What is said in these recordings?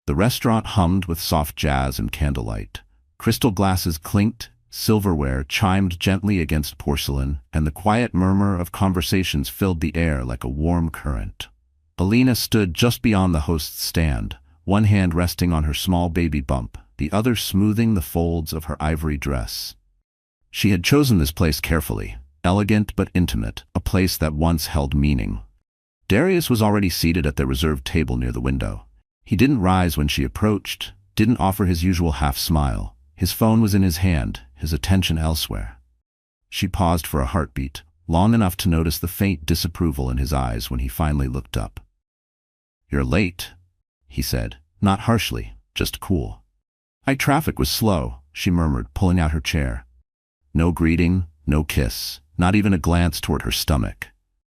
The restaurant hummed with soft jazz and candlelight. Crystal glasses clinked, silverware chimed gently against porcelain, and the quiet murmur of conversations filled the air like a warm current. Alina stood just beyond the host's stand, one hand resting on her small baby bump, the other smoothing the folds of her ivory dress. She had chosen this place carefully, elegant but intimate, a place that once held meaning. Darius was already seated at their reserved table near the window. He didn't rise when she approached, didn't offer his usual half-smile. His phone was in his hand, his attention elsewhere. She paused for a heartbeat, long enough to notice the faint disapproval in his eyes when he finally looked up. "You're late," he said, not harshly, just cool. Traffic was slow," she murmured, pulling out her chair. No greeting, no kiss, not even a glance toward her stomach.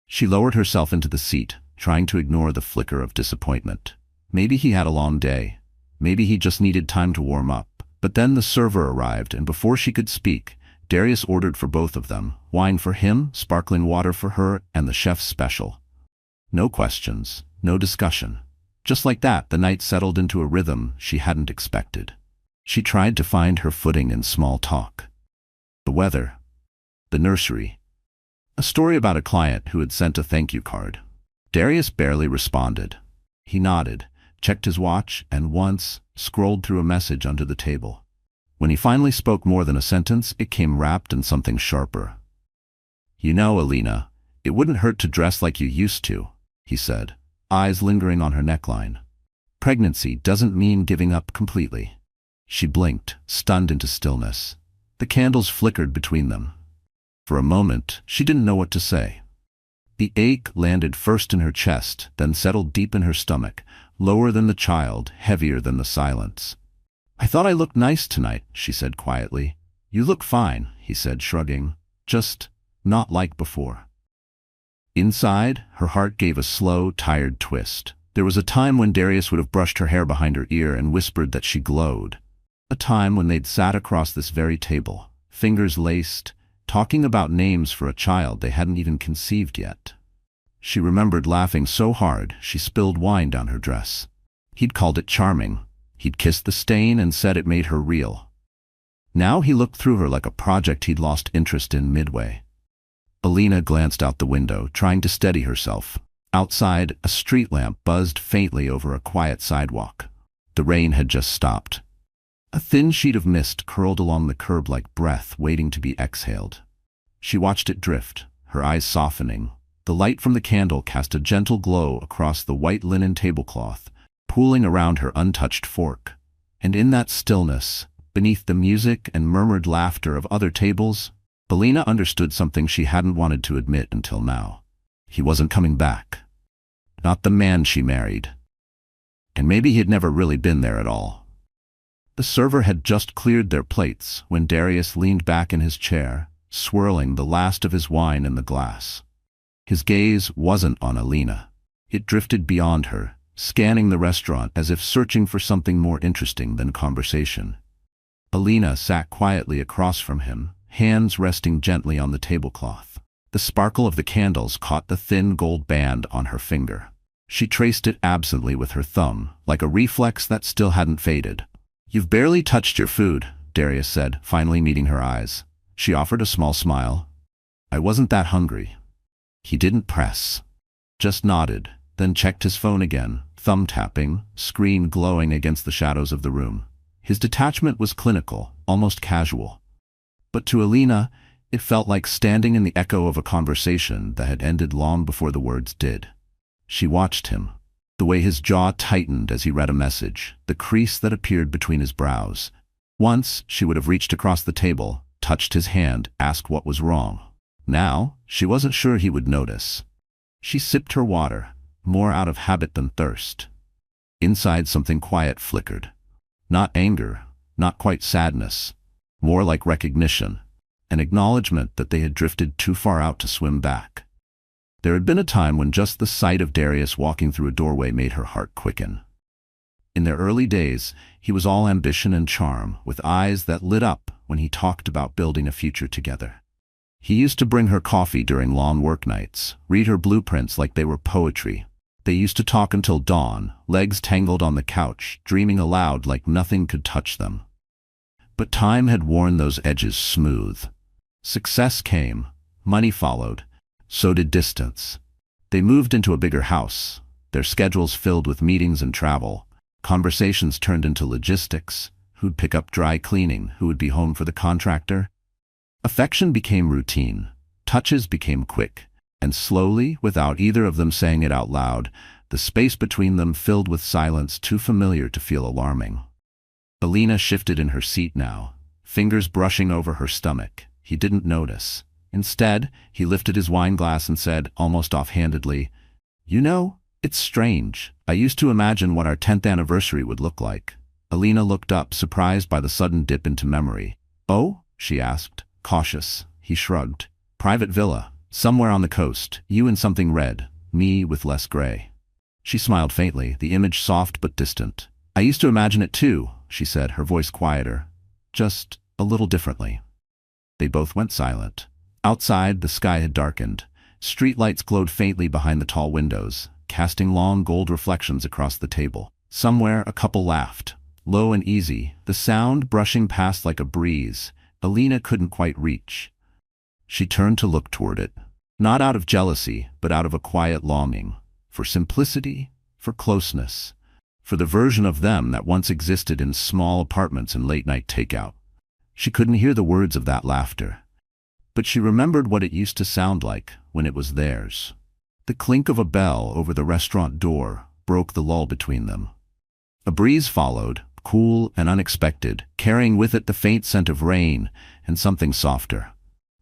She lowered herself into the seat, trying to ignore the flicker of disappointment. Maybe he had a long day. Maybe he just needed time to warm up. But then the server arrived, and before she could speak, Darius ordered for both of them, wine for him, sparkling water for her, and the chef's special. No questions, no discussion. Just like that, the night settled into a rhythm she hadn't expected. She tried to find her footing in small talk. The weather. The nursery. A story about a client who had sent a thank you card. Darius barely responded. He nodded, checked his watch, and once scrolled through a message under the table. When he finally spoke more than a sentence, it came wrapped in something sharper. "You know, Alina, it wouldn't hurt to dress like you used to," he said, eyes lingering on her neckline. "Pregnancy doesn't mean giving up completely." She blinked, stunned into stillness. The candles flickered between them. For a moment, she didn't know what to say. The ache landed first in her chest, then settled deep in her stomach, lower than the child, heavier than the silence. "I thought I looked nice tonight," she said quietly. "You look fine," he said, shrugging. "Just not like before." Inside, her heart gave a slow, tired twist. There was a time when Darius would have brushed her hair behind her ear and whispered that she glowed. A time when they'd sat across this very table, fingers laced, talking about names for a child they hadn't even conceived yet. She remembered laughing so hard she spilled wine down her dress. He'd called it charming. He'd kissed the stain and said it made her real. Now he looked through her like a project he'd lost interest in midway. Alina glanced out the window, trying to steady herself. Outside, a street lamp buzzed faintly over a quiet sidewalk. The rain had just stopped. A thin sheet of mist curled along the curb like breath waiting to be exhaled. She watched it drift, her eyes softening. The light from the candle cast a gentle glow across the white linen tablecloth, pooling around her untouched fork. And in that stillness, beneath the music and murmured laughter of other tables, Alina understood something she hadn't wanted to admit until now. He wasn't coming back. Not the man she married. And maybe he had never really been there at all. The server had just cleared their plates when Darius leaned back in his chair, swirling the last of his wine in the glass. His gaze wasn't on Alina. It drifted beyond her, scanning the restaurant as if searching for something more interesting than conversation. Alina sat quietly across from him, hands resting gently on the tablecloth. The sparkle of the candles caught the thin gold band on her finger. She traced it absently with her thumb, like a reflex that still hadn't faded. "You've barely touched your food," Darius said, finally meeting her eyes. She offered a small smile. "I wasn't that hungry." He didn't press, just nodded, then checked his phone again, thumb tapping, screen glowing against the shadows of the room. His detachment was clinical, almost casual. But to Alina, it felt like standing in the echo of a conversation that had ended long before the words did. She watched him, the way his jaw tightened as he read a message, the crease that appeared between his brows. Once, she would have reached across the table, touched his hand, asked what was wrong. Now, she wasn't sure he would notice. She sipped her water, more out of habit than thirst. Inside, something quiet flickered. Not anger, not quite sadness, more like recognition, an acknowledgement that they had drifted too far out to swim back. There had been a time when just the sight of Darius walking through a doorway made her heart quicken. In their early days, he was all ambition and charm, with eyes that lit up when he talked about building a future together. He used to bring her coffee during long work nights, read her blueprints like they were poetry. They used to talk until dawn, legs tangled on the couch, dreaming aloud like nothing could touch them. But time had worn those edges smooth. Success came, money followed, so did distance. They moved into a bigger house, their schedules filled with meetings and travel. Conversations turned into logistics. Who'd pick up dry cleaning? Who would be home for the contractor? Affection became routine. Touches became quick. And slowly, without either of them saying it out loud, the space between them filled with silence too familiar to feel alarming. Alina shifted in her seat now, fingers brushing over her stomach. He didn't notice. Instead, he lifted his wine glass and said, almost offhandedly, "You know, it's strange. I used to imagine what our 10th anniversary would look like." Alina looked up, surprised by the sudden dip into memory. "Oh?" she asked, cautious. He shrugged. "Private villa, somewhere on the coast, you in something red, me with less gray." She smiled faintly, the image soft but distant. "I used to imagine it too," she said, her voice quieter. "Just a little differently." They both went silent. Outside, the sky had darkened. Street lights glowed faintly behind the tall windows, casting long gold reflections across the table. Somewhere, a couple laughed, low and easy, the sound brushing past like a breeze. Alina couldn't quite reach. She turned to look toward it, not out of jealousy, but out of a quiet longing, for simplicity, for closeness, for the version of them that once existed in small apartments and late-night takeout. She couldn't hear the words of that laughter, but she remembered what it used to sound like when it was theirs. The clink of a bell over the restaurant door broke the lull between them. A breeze followed, cool and unexpected, carrying with it the faint scent of rain and something softer.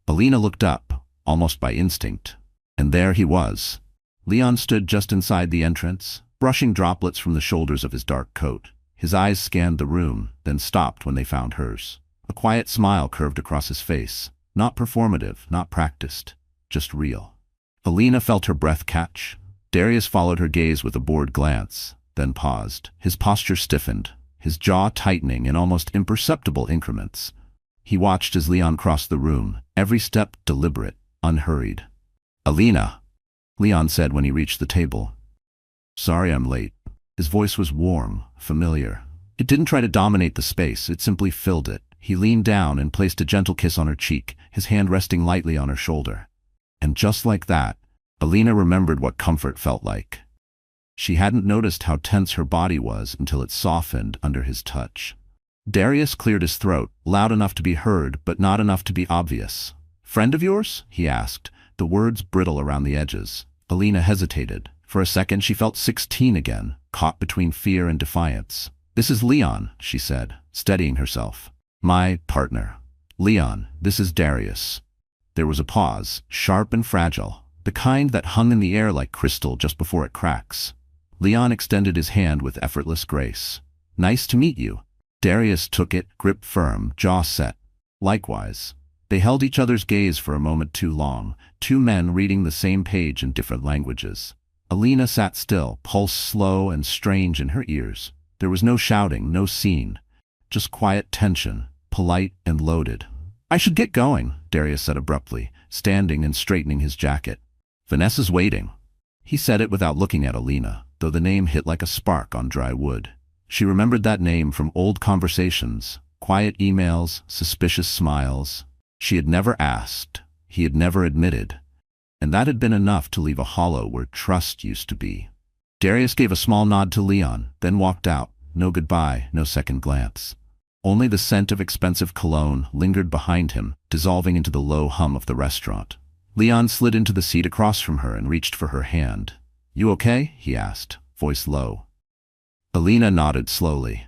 Alina looked up, almost by instinct, and there he was. Leon stood just inside the entrance, brushing droplets from the shoulders of his dark coat. His eyes scanned the room, then stopped when they found hers. A quiet smile curved across his face, not performative, not practiced, just real. Alina felt her breath catch. Darius followed her gaze with a bored glance, then paused. His posture stiffened, his jaw tightening in almost imperceptible increments. He watched as Leon crossed the room, every step deliberate, unhurried. "Alina," Leon said when he reached the table. "Sorry I'm late." His voice was warm, familiar. It didn't try to dominate the space, it simply filled it. He leaned down and placed a gentle kiss on her cheek, his hand resting lightly on her shoulder. And just like that, Alina remembered what comfort felt like. She hadn't noticed how tense her body was until it softened under his touch. Darius cleared his throat, loud enough to be heard, but not enough to be obvious. "Friend of yours?" he asked, the words brittle around the edges. Alina hesitated. For a second she felt 16 again, caught between fear and defiance. "This is Leon," she said, steadying herself. "My partner. Leon, this is Darius." There was a pause, sharp and fragile, the kind that hung in the air like crystal just before it cracks. Leon extended his hand with effortless grace. "Nice to meet you." Darius took it, grip firm, jaw set. Likewise. They held each other's gaze for a moment too long, two men reading the same page in different languages. Alina sat still, pulse slow and strange in her ears. There was no shouting, no scene, just quiet tension, polite and loaded. "I should get going," Darius said abruptly, standing and straightening his jacket. "Vanessa's waiting." He said it without looking at Alina, though the name hit like a spark on dry wood. She remembered that name from old conversations, quiet emails, suspicious smiles. She had never asked, he had never admitted, and that had been enough to leave a hollow where trust used to be. Darius gave a small nod to Leon, then walked out. No goodbye, no second glance. Only the scent of expensive cologne lingered behind him, dissolving into the low hum of the restaurant. Leon slid into the seat across from her and reached for her hand. "You okay?" he asked, voice low. Alina nodded slowly,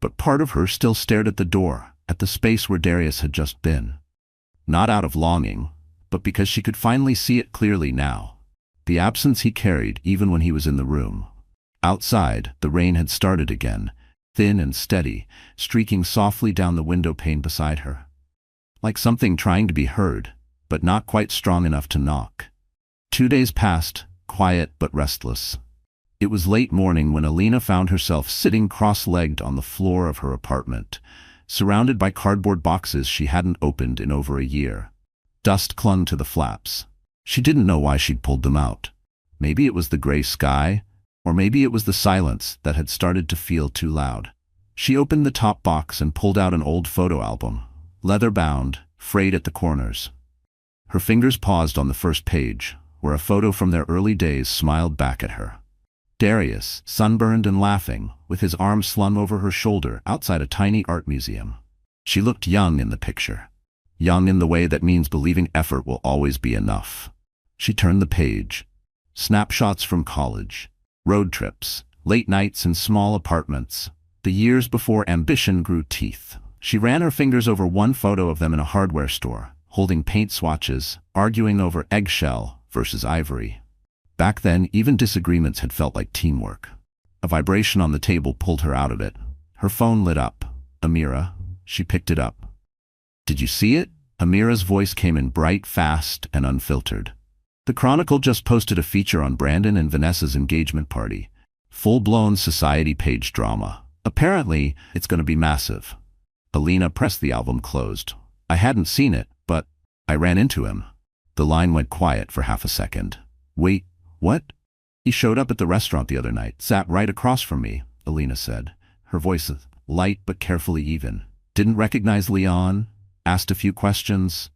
but part of her still stared at the door, at the space where Darius had just been. Not out of longing, but because she could finally see it clearly now. The absence he carried even when he was in the room. Outside, the rain had started again, thin and steady, streaking softly down the window pane beside her. Like something trying to be heard, but not quite strong enough to knock. 2 days passed, quiet but restless. It was late morning when Alina found herself sitting cross-legged on the floor of her apartment, surrounded by cardboard boxes she hadn't opened in over a year. Dust clung to the flaps. She didn't know why she'd pulled them out. Maybe it was the gray sky, Or maybe it was the silence that had started to feel too loud. She opened the top box and pulled out an old photo album, leather-bound, frayed at the corners. Her fingers paused on the first page, where a photo from their early days smiled back at her. Darius, sunburned and laughing, with his arms slung over her shoulder outside a tiny art museum. She looked young in the picture. Young in the way that means believing effort will always be enough. She turned the page. Snapshots from college, road trips, late nights in small apartments, the years before ambition grew teeth. She ran her fingers over one photo of them in a hardware store, holding paint swatches, arguing over eggshell versus ivory. Back then, even disagreements had felt like teamwork. A vibration on the table pulled her out of it. Her phone lit up. Amira. She picked it up. "Did you see it?" Amira's voice came in bright, fast, and unfiltered. The Chronicle just posted a feature on Brandon and Vanessa's engagement party. Full-blown society page drama. Apparently, it's going to be massive. Alina pressed the album closed. "I hadn't seen it, but I ran into him." The line went quiet for half a second. "Wait, what?" "He showed up at the restaurant the other night, sat right across from me," Alina said, her voice light but carefully even. "Didn't recognize Leon, asked a few questions,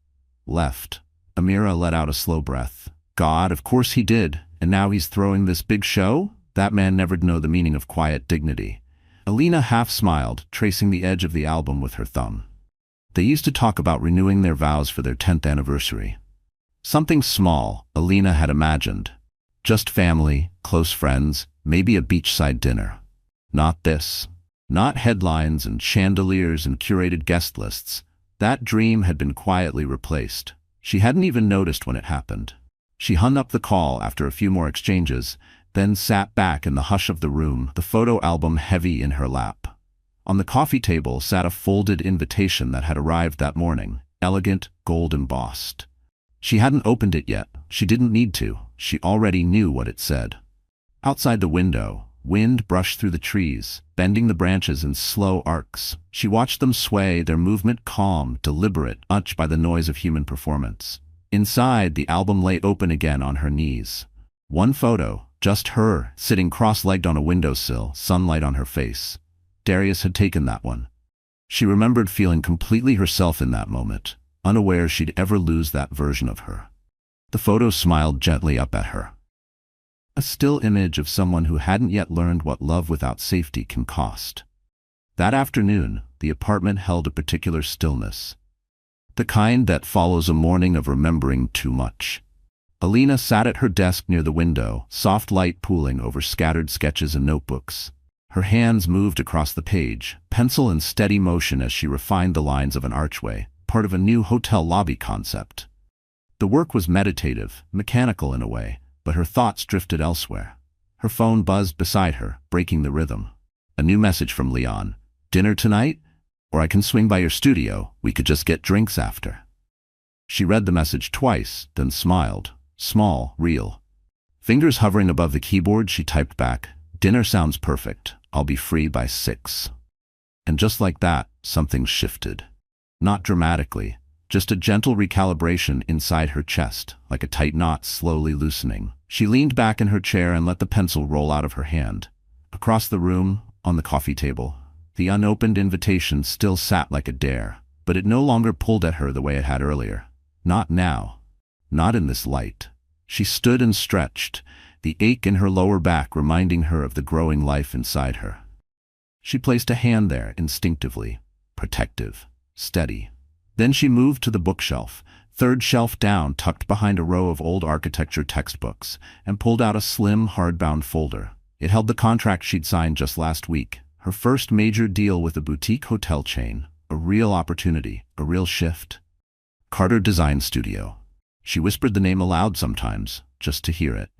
left." Amira let out a slow breath. "God, of course he did, and now he's throwing this big show?" That man never'd know the meaning of quiet dignity. Alina half smiled, tracing the edge of the album with her thumb. They used to talk about renewing their vows for their 10th anniversary. Something small, Alina had imagined. Just family, close friends, maybe a beachside dinner. Not this. Not headlines and chandeliers and curated guest lists. That dream had been quietly replaced. She hadn't even noticed when it happened. She hung up the call after a few more exchanges, then sat back in the hush of the room, the photo album heavy in her lap. On the coffee table sat a folded invitation that had arrived that morning, elegant, gold embossed. She hadn't opened it yet. She didn't need to. She already knew what it said. Outside the window, wind brushed through the trees, bending the branches in slow arcs. She watched them sway, their movement calm, deliberate, untouched by the noise of human performance. Inside, the album lay open again on her knees. One photo, just her, sitting cross-legged on a windowsill, sunlight on her face. Darius had taken that one. She remembered feeling completely herself in that moment, unaware she'd ever lose that version of her. The photo smiled gently up at her. A still image of someone who hadn't yet learned what love without safety can cost. That afternoon, the apartment held a particular stillness. The kind that follows a morning of remembering too much. Alina sat at her desk near the window, soft light pooling over scattered sketches and notebooks. Her hands moved across the page, pencil in steady motion as she refined the lines of an archway, part of a new hotel lobby concept. The work was meditative, mechanical in a way, but her thoughts drifted elsewhere. Her phone buzzed beside her, breaking the rhythm. A new message from Leon. "Dinner tonight? Or I can swing by your studio. We could just get drinks after." She read the message twice, then smiled. Small, real. Fingers hovering above the keyboard, she typed back, "Dinner sounds perfect. I'll be free by 6. And just like that, something shifted. Not dramatically, just a gentle recalibration inside her chest, like a tight knot slowly loosening. She leaned back in her chair and let the pencil roll out of her hand. Across the room, on the coffee table, the unopened invitation still sat like a dare, but it no longer pulled at her the way it had earlier. Not now. Not in this light. She stood and stretched, the ache in her lower back reminding her of the growing life inside her. She placed a hand there instinctively, protective, steady. Then she moved to the bookshelf, third shelf down tucked behind a row of old architecture textbooks, and pulled out a slim, hardbound folder. It held the contract she'd signed just last week, her first major deal with a boutique hotel chain, a real opportunity, a real shift. Carter Design Studio. She whispered the name aloud sometimes, just to hear it.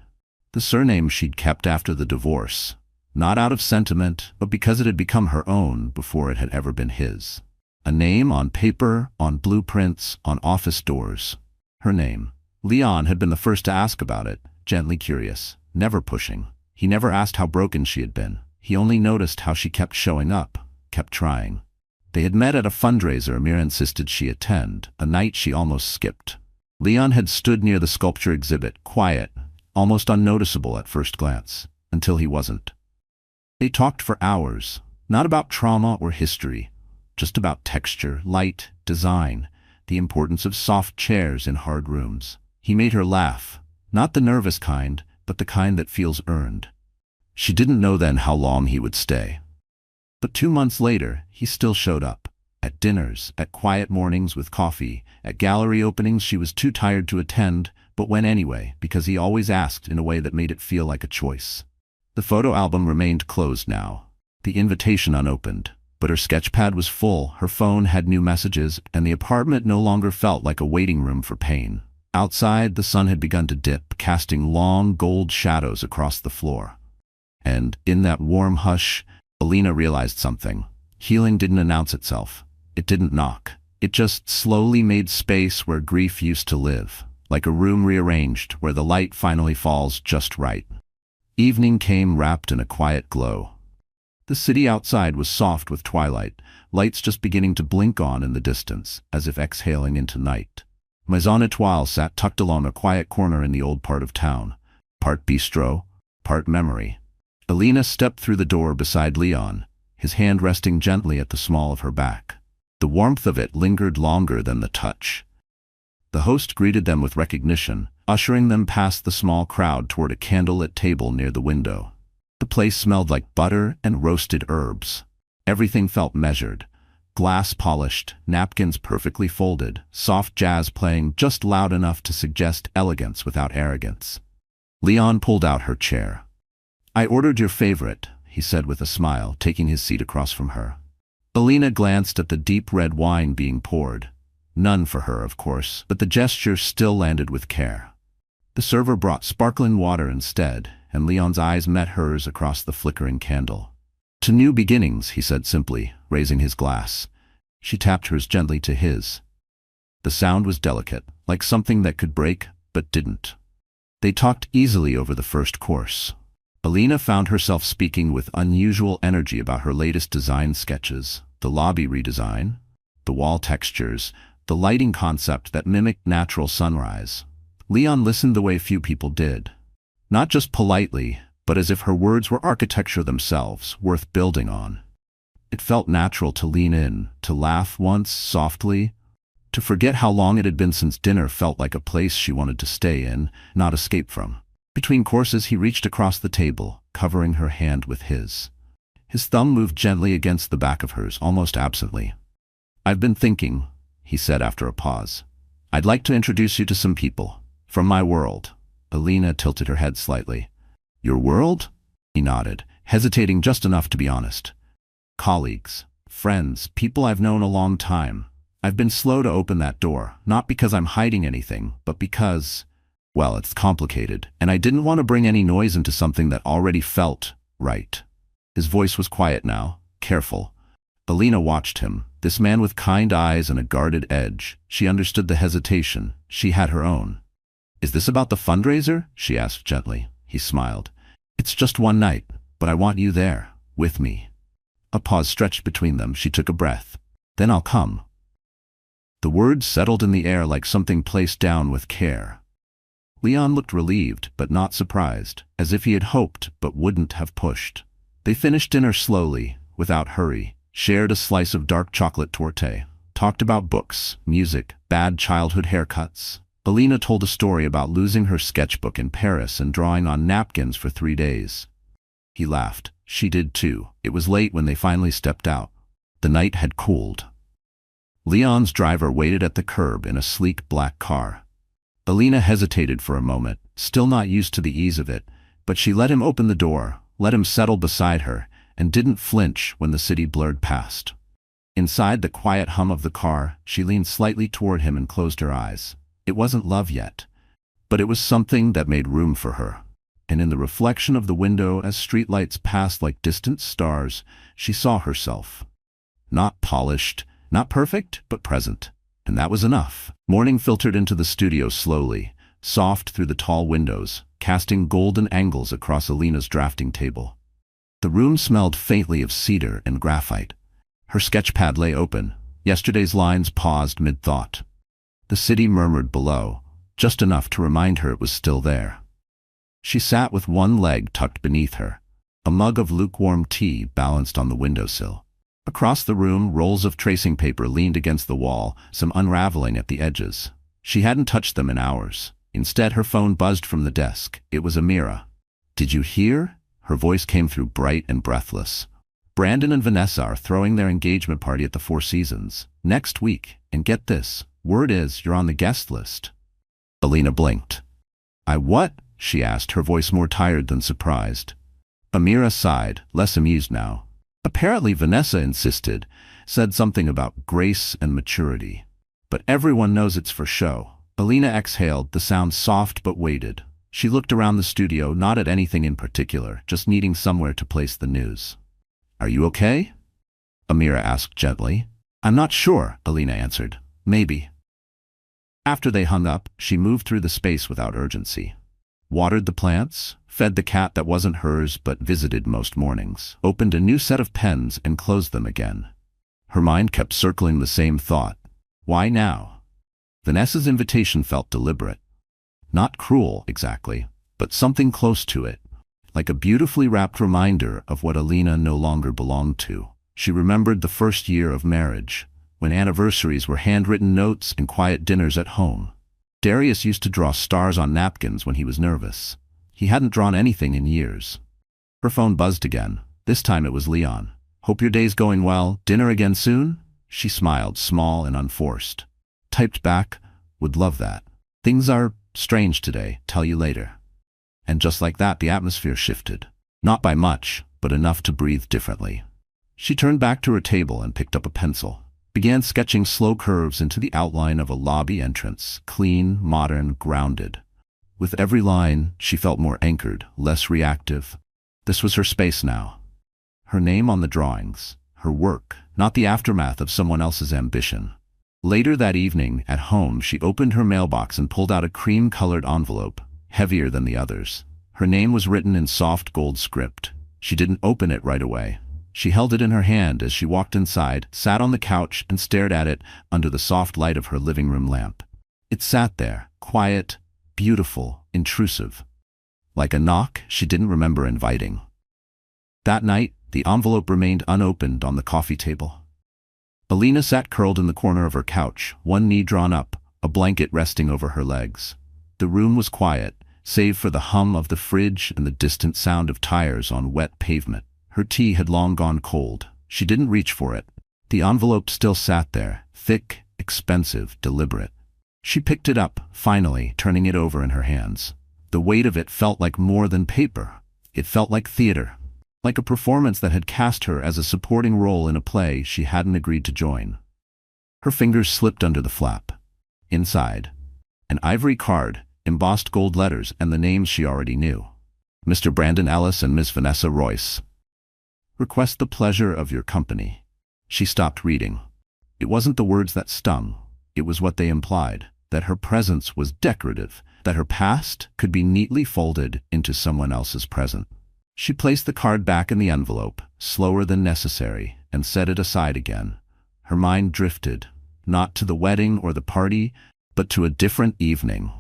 The surname she'd kept after the divorce, not out of sentiment, but because it had become her own before it had ever been his. A name on paper, on blueprints, on office doors. Her name. Leon had been the first to ask about it, gently curious, never pushing. He never asked how broken she had been. He only noticed how she kept showing up, kept trying. They had met at a fundraiser Amira insisted she attend, a night she almost skipped. Leon had stood near the sculpture exhibit, quiet, almost unnoticeable at first glance. until he wasn't. They talked for hours, not about trauma or history, just about texture, light, design, the importance of soft chairs in hard rooms. He made her laugh, not the nervous kind, but the kind that feels earned. She didn't know then how long he would stay. But 2 months later, he still showed up. At dinners, at quiet mornings with coffee, at gallery openings she was too tired to attend, but went anyway, because he always asked in a way that made it feel like a choice. The photo album remained closed now, the invitation unopened, but her sketchpad was full, her phone had new messages, and the apartment no longer felt like a waiting room for pain. Outside, the sun had begun to dip, casting long gold shadows across the floor. And, in that warm hush, Alina realized something. Healing didn't announce itself. It didn't knock. It just slowly made space where grief used to live, like a room rearranged where the light finally falls just right. Evening came wrapped in a quiet glow. The city outside was soft with twilight, lights just beginning to blink on in the distance, as if exhaling into night. Maison Étoile sat tucked along a quiet corner in the old part of town, part bistro, part memory. Alina stepped through the door beside Leon, his hand resting gently at the small of her back. The warmth of it lingered longer than the touch. The host greeted them with recognition, ushering them past the small crowd toward a candlelit table near the window. The place smelled like butter and roasted herbs. Everything felt measured. Glass polished, napkins perfectly folded, soft jazz playing just loud enough to suggest elegance without arrogance. Leon pulled out her chair. "I ordered your favorite," he said with a smile, taking his seat across from her. Alina glanced at the deep red wine being poured. None for her, of course, but the gesture still landed with care. The server brought sparkling water instead, and Leon's eyes met hers across the flickering candle. "To new beginnings," he said simply, raising his glass. She tapped hers gently to his. The sound was delicate, like something that could break, but didn't. They talked easily over the first course. Alina found herself speaking with unusual energy about her latest design sketches, the lobby redesign, the wall textures, the lighting concept that mimicked natural sunrise. Leon listened the way few people did. Not just politely, but as if her words were architecture themselves, worth building on. It felt natural to lean in, to laugh once, softly, to forget how long it had been since dinner felt like a place she wanted to stay in, not escape from. Between courses he reached across the table, covering her hand with his. His thumb moved gently against the back of hers, almost absently. "I've been thinking," he said after a pause. "I'd like to introduce you to some people. From my world." Alina tilted her head slightly. "Your world?" He nodded, hesitating just enough to be honest. "Colleagues, friends, people I've known a long time. I've been slow to open that door, not because I'm hiding anything, but because, well, it's complicated, and I didn't want to bring any noise into something that already felt right." His voice was quiet now, careful. Alina watched him, this man with kind eyes and a guarded edge. She understood the hesitation. She had her own. "Is this about the fundraiser?" she asked gently. He smiled. "It's just one night, but I want you there, with me." A pause stretched between them. She took a breath. "Then I'll come." The words settled in the air like something placed down with care. Leon looked relieved, but not surprised, as if he had hoped but wouldn't have pushed. They finished dinner slowly, without hurry, shared a slice of dark chocolate torte, talked about books, music, bad childhood haircuts. Alina told a story about losing her sketchbook in Paris and drawing on napkins for 3 days. He laughed. She did too. It was late when they finally stepped out. The night had cooled. Leon's driver waited at the curb in a sleek black car. Alina hesitated for a moment, still not used to the ease of it, but she let him open the door, let him settle beside her, and didn't flinch when the city blurred past. Inside the quiet hum of the car, she leaned slightly toward him and closed her eyes. It wasn't love yet, but it was something that made room for her. And in the reflection of the window as streetlights passed like distant stars, she saw herself. Not polished, not perfect, but present. And that was enough. Morning filtered into the studio slowly, soft through the tall windows, casting golden angles across Alina's drafting table. The room smelled faintly of cedar and graphite. Her sketchpad lay open. Yesterday's lines paused mid-thought. The city murmured below, just enough to remind her it was still there. She sat with one leg tucked beneath her, a mug of lukewarm tea balanced on the windowsill. Across the room, rolls of tracing paper leaned against the wall, some unraveling at the edges. She hadn't touched them in hours. Instead, her phone buzzed from the desk. It was Amira. "Did you hear?" Her voice came through bright and breathless. "Brandon and Vanessa are throwing their engagement party at the Four Seasons next week, and get this, word is you're on the guest list." Alina blinked. "I what?" she asked, her voice more tired than surprised. Amira sighed, less amused now. "Apparently Vanessa insisted, said something about grace and maturity. But everyone knows it's for show." Alina exhaled, the sound soft but weighted. She looked around the studio, not at anything in particular, just needing somewhere to place the news. "Are you okay?" Amira asked gently. "I'm not sure," Alina answered. "Maybe." After they hung up, she moved through the space without urgency. Watered the plants, fed the cat that wasn't hers but visited most mornings, opened a new set of pens and closed them again. Her mind kept circling the same thought. Why now? Vanessa's invitation felt deliberate. Not cruel, exactly, but something close to it, like a beautifully wrapped reminder of what Alina no longer belonged to. She remembered the first year of marriage, when anniversaries were handwritten notes and quiet dinners at home. Darius used to draw stars on napkins when he was nervous. He hadn't drawn anything in years. Her phone buzzed again. This time it was Leon. "Hope your day's going well. Dinner again soon?" She smiled, small and unforced. Typed back, "Would love that. Things are strange today. Tell you later." And just like that, the atmosphere shifted. Not by much, but enough to breathe differently. She turned back to her table and picked up a pencil. Began sketching slow curves into the outline of a lobby entrance, clean, modern, grounded. With every line, she felt more anchored, less reactive. This was her space now. Her name on the drawings, her work, not the aftermath of someone else's ambition. Later that evening, at home, she opened her mailbox and pulled out a cream-colored envelope, heavier than the others. Her name was written in soft gold script. She didn't open it right away. She held it in her hand as she walked inside, sat on the couch, and stared at it under the soft light of her living room lamp. It sat there, quiet, beautiful, intrusive. Like a knock she didn't remember inviting. That night, the envelope remained unopened on the coffee table. Alina sat curled in the corner of her couch, one knee drawn up, a blanket resting over her legs. The room was quiet, save for the hum of the fridge and the distant sound of tires on wet pavement. Her tea had long gone cold. She didn't reach for it. The envelope still sat there, thick, expensive, deliberate. She picked it up, finally, turning it over in her hands. The weight of it felt like more than paper. It felt like theater, like a performance that had cast her as a supporting role in a play she hadn't agreed to join. Her fingers slipped under the flap. Inside, an ivory card, embossed gold letters, and the names she already knew. Mr. Brandon Ellis and Miss Vanessa Royce. "Request the pleasure of your company." She stopped reading. It wasn't the words that stung. It was what they implied, that her presence was decorative, that her past could be neatly folded into someone else's present. She placed the card back in the envelope, slower than necessary, and set it aside again. Her mind drifted, not to the wedding or the party, but to a different evening.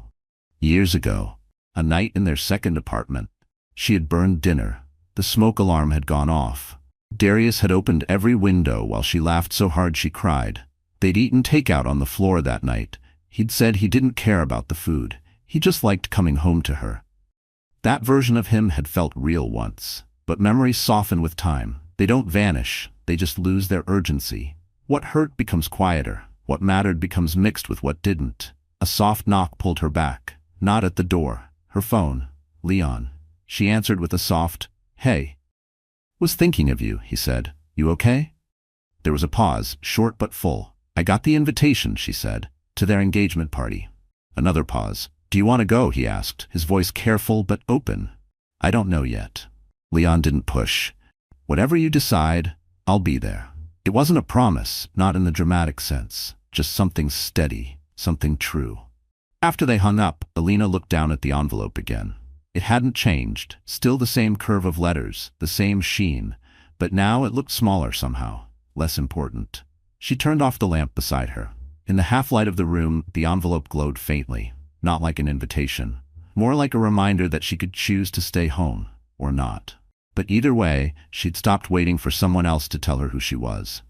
Years ago, a night in their second apartment. She had burned dinner. The smoke alarm had gone off. Darius had opened every window while she laughed so hard she cried. They'd eaten takeout on the floor that night. He'd said he didn't care about the food. He just liked coming home to her. That version of him had felt real once. But memories soften with time. They don't vanish. They just lose their urgency. What hurt becomes quieter. What mattered becomes mixed with what didn't. A soft knock pulled her back. Not at the door. Her phone. Leon. She answered with a soft, "Hey." "Was thinking of you," he said. "You okay?" There was a pause, short but full. "I got the invitation," she said, "to their engagement party." Another pause. "Do you want to go?" he asked, his voice careful but open. "I don't know yet." Leon didn't push. "Whatever you decide, I'll be there." It wasn't a promise, not in the dramatic sense, just something steady, something true. After they hung up, Alina looked down at the envelope again. It hadn't changed, still the same curve of letters, the same sheen, but now it looked smaller somehow, less important. She turned off the lamp beside her. In the half-light of the room, the envelope glowed faintly, not like an invitation, more like a reminder that she could choose to stay home or not. But either way, she'd stopped waiting for someone else to tell her who she was.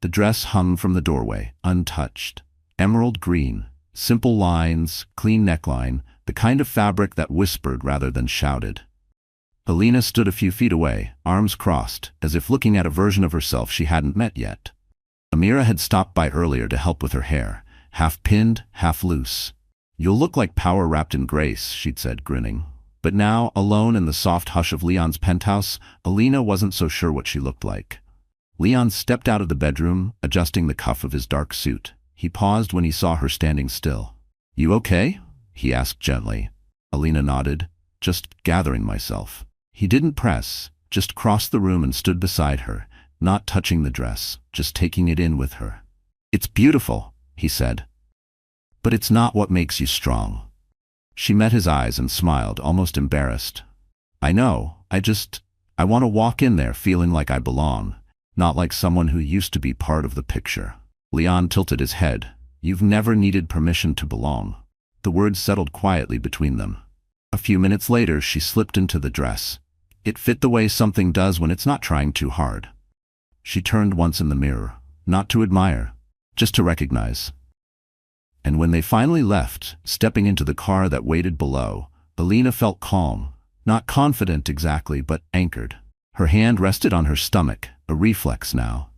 The dress hung from the doorway, untouched. Emerald green, simple lines, clean neckline, the kind of fabric that whispered rather than shouted. Alina stood a few feet away, arms crossed, as if looking at a version of herself she hadn't met yet. Amira had stopped by earlier to help with her hair, half pinned, half loose. "You'll look like power wrapped in grace," she'd said, grinning. But now, alone in the soft hush of Leon's penthouse, Alina wasn't so sure what she looked like. Leon stepped out of the bedroom, adjusting the cuff of his dark suit. He paused when he saw her standing still. "You okay?" he asked gently. Alina nodded. "Just gathering myself." He didn't press, just crossed the room and stood beside her, not touching the dress, just taking it in with her. "It's beautiful," he said. "But it's not what makes you strong." She met his eyes and smiled, almost embarrassed. "I know, I want to walk in there feeling like I belong, not like someone who used to be part of the picture." Leon tilted his head. "You've never needed permission to belong." The words settled quietly between them. A few minutes later, she slipped into the dress. It fit the way something does when it's not trying too hard. She turned once in the mirror, not to admire, just to recognize. And when they finally left, stepping into the car that waited below, Alina felt calm, not confident exactly, but anchored. Her hand rested on her stomach, a reflex now.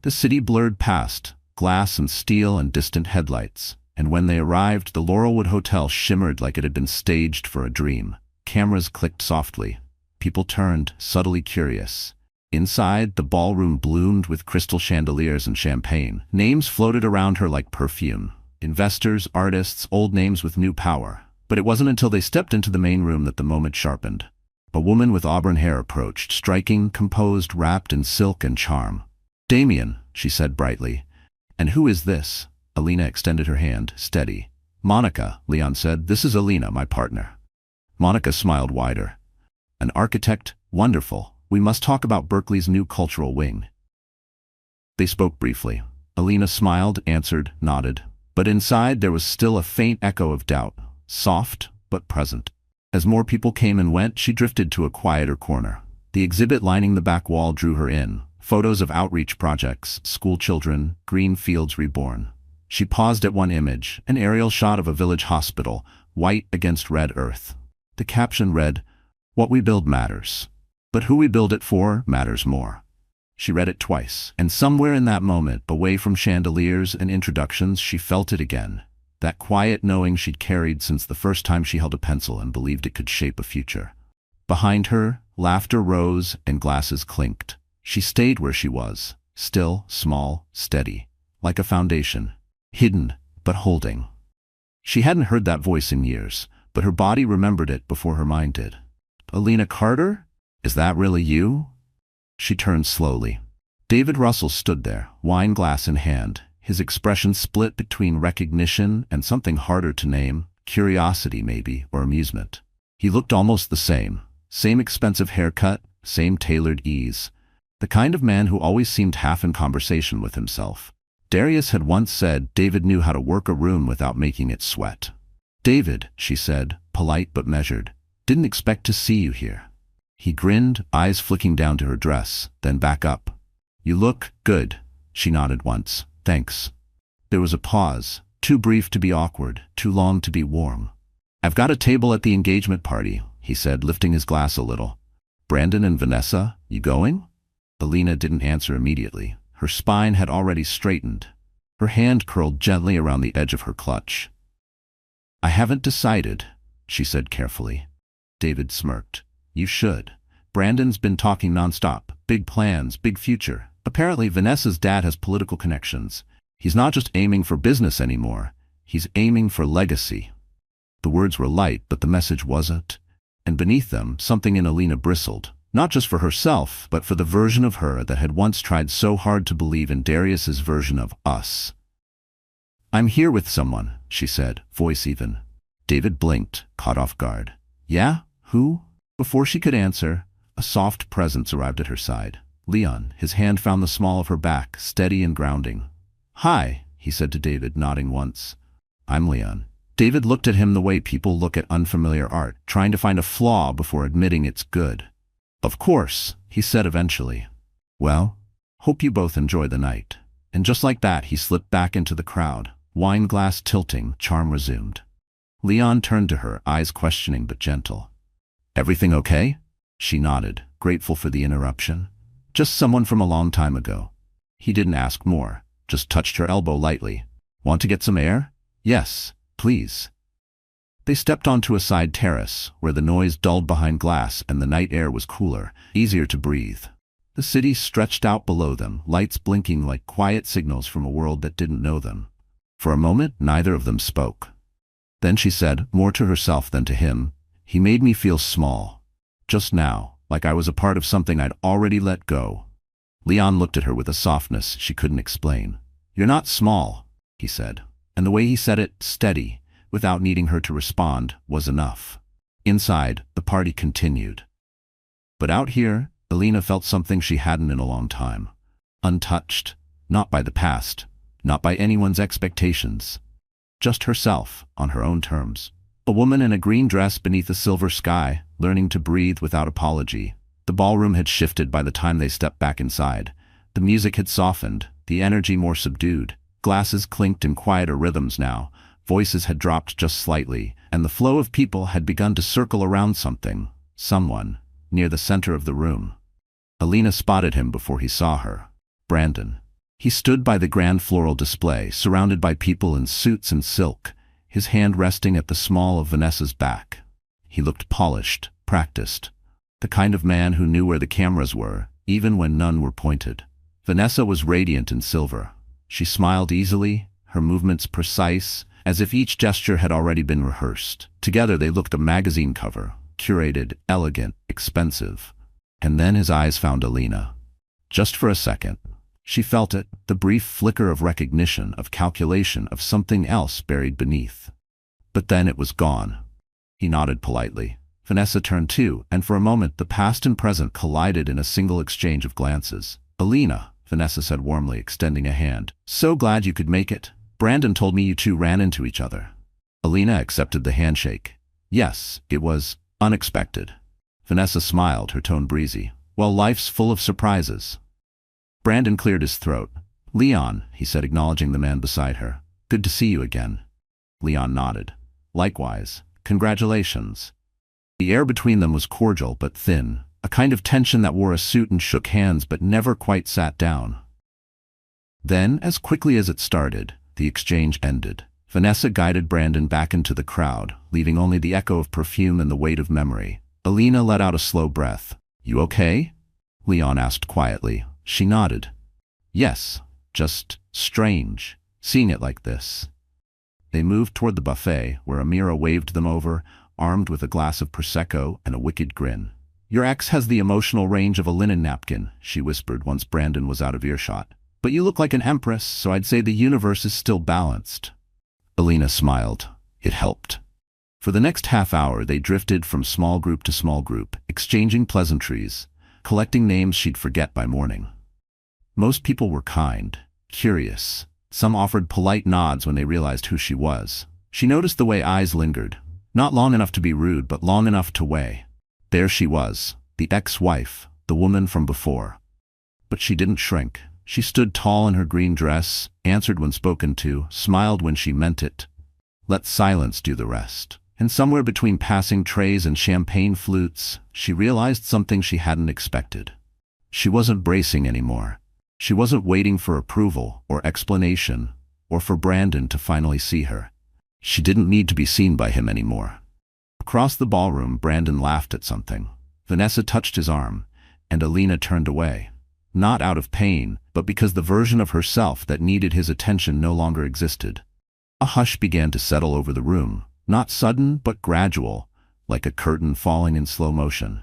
The city blurred past, glass and steel and distant headlights, and when they arrived, the Laurelwood Hotel shimmered like it had been staged for a dream. Cameras clicked softly. People turned, subtly curious. Inside, the ballroom bloomed with crystal chandeliers and champagne. Names floated around her like perfume. Investors, artists, old names with new power. But it wasn't until they stepped into the main room that the moment sharpened. A woman with auburn hair approached, striking, composed, wrapped in silk and charm. "Damien," she said brightly. "And who is this?" Alina extended her hand, steady. "Monica," Leon said. "This is Alina, my partner." Monica smiled wider. "An architect? Wonderful. We must talk about Berkeley's new cultural wing." They spoke briefly. Alina smiled, answered, nodded. But inside there was still a faint echo of doubt, soft but present. As more people came and went, she drifted to a quieter corner. The exhibit lining the back wall drew her in. Photos of outreach projects, school children, green fields reborn. She paused at one image, an aerial shot of a village hospital, white against red earth. The caption read, "What we build matters. But who we build it for matters more." She read it twice, and somewhere in that moment, away from chandeliers and introductions, she felt it again. That quiet knowing she'd carried since the first time she held a pencil and believed it could shape a future. Behind her, laughter rose and glasses clinked. She stayed where she was, still, small, steady, like a foundation, hidden but holding. She hadn't heard that voice in years, but her body remembered it before her mind did. "Alina Carter? Is that really you?" She turned slowly. David Russell stood there, wine glass in hand, his expression split between recognition and something harder to name, curiosity maybe, or amusement. He looked almost the same expensive haircut, same tailored ease, the kind of man who always seemed half in conversation with himself. Darius had once said David knew how to work a room without making it sweat. "David," she said, polite but measured, "didn't expect to see you here." He grinned, eyes flicking down to her dress, then back up. "You look good." She nodded once. "Thanks." There was a pause, too brief to be awkward, too long to be warm. "I've got a table at the engagement party," he said, lifting his glass a little. "Brandon and Vanessa, you going?" Alina didn't answer immediately. Her spine had already straightened. Her hand curled gently around the edge of her clutch. "I haven't decided," she said carefully. David smirked. "You should. Brandon's been talking nonstop. Big plans, big future. Apparently Vanessa's dad has political connections. He's not just aiming for business anymore. He's aiming for legacy." The words were light, but the message wasn't. And beneath them, something in Alina bristled. Not just for herself, but for the version of her that had once tried so hard to believe in Darius's version of us. "I'm here with someone," she said, voice even. David blinked, caught off guard. "Yeah? Who?" Before she could answer, a soft presence arrived at her side. Leon, his hand found the small of her back, steady and grounding. "Hi," he said to David, nodding once. "I'm Leon." David looked at him the way people look at unfamiliar art, trying to find a flaw before admitting it's good. "Of course," he said eventually. "Well, hope you both enjoy the night." And just like that, he slipped back into the crowd. Wine glass tilting, charm resumed. Leon turned to her, eyes questioning but gentle. "Everything okay?" She nodded, grateful for the interruption. "Just someone from a long time ago." He didn't ask more, just touched her elbow lightly. "Want to get some air?" "Yes, please." They stepped onto a side terrace, where the noise dulled behind glass and the night air was cooler, easier to breathe. The city stretched out below them, lights blinking like quiet signals from a world that didn't know them. For a moment, neither of them spoke. Then she said, more to herself than to him, "He made me feel small. Just now, like I was a part of something I'd already let go." Leon looked at her with a softness she couldn't explain. "You're not small," he said. And the way he said it, steady, without needing her to respond, was enough. Inside, the party continued. But out here, Alina felt something she hadn't in a long time. Untouched, not by the past, not by anyone's expectations. Just herself, on her own terms. A woman in a green dress beneath a silver sky, learning to breathe without apology. The ballroom had shifted by the time they stepped back inside. The music had softened, the energy more subdued. Glasses clinked in quieter rhythms now. Voices had dropped just slightly, and the flow of people had begun to circle around something, someone, near the center of the room. Alina spotted him before he saw her. Brandon. He stood by the grand floral display, surrounded by people in suits and silk, his hand resting at the small of Vanessa's back. He looked polished, practiced. The kind of man who knew where the cameras were, even when none were pointed. Vanessa was radiant in silver. She smiled easily, her movements precise, as if each gesture had already been rehearsed. Together they looked a magazine cover, curated, elegant, expensive. And then his eyes found Alina. Just for a second. She felt it, the brief flicker of recognition, of calculation, of something else buried beneath. But then it was gone. He nodded politely. Vanessa turned too, and for a moment the past and present collided in a single exchange of glances. "Alina," Vanessa said warmly, extending a hand. "So glad you could make it. Brandon told me you two ran into each other." Alina accepted the handshake. "Yes, it was unexpected." Vanessa smiled, her tone breezy. "Well, life's full of surprises." Brandon cleared his throat. "Leon," he said, acknowledging the man beside her. "Good to see you again." Leon nodded. "Likewise. Congratulations." The air between them was cordial but thin, a kind of tension that wore a suit and shook hands but never quite sat down. Then, as quickly as it started, the exchange ended. Vanessa guided Brandon back into the crowd, leaving only the echo of perfume and the weight of memory. Alina let out a slow breath. "You okay?" Leon asked quietly. She nodded. "Yes, just strange, seeing it like this." They moved toward the buffet, where Amira waved them over, armed with a glass of Prosecco and a wicked grin. "Your ex has the emotional range of a linen napkin," she whispered once Brandon was out of earshot. "But you look like an empress, so I'd say the universe is still balanced." Alina smiled. It helped. For the next half hour they drifted from small group to small group, exchanging pleasantries, collecting names she'd forget by morning. Most people were kind, curious. Some offered polite nods when they realized who she was. She noticed the way eyes lingered, not long enough to be rude, but long enough to weigh. There she was, the ex-wife, the woman from before. But she didn't shrink. She stood tall in her green dress, answered when spoken to, smiled when she meant it. Let silence do the rest. And somewhere between passing trays and champagne flutes, she realized something she hadn't expected. She wasn't bracing anymore. She wasn't waiting for approval or explanation, or for Brandon to finally see her. She didn't need to be seen by him anymore. Across the ballroom, Brandon laughed at something. Vanessa touched his arm, and Alina turned away. Not out of pain, but because the version of herself that needed his attention no longer existed. A hush began to settle over the room, not sudden but gradual, like a curtain falling in slow motion.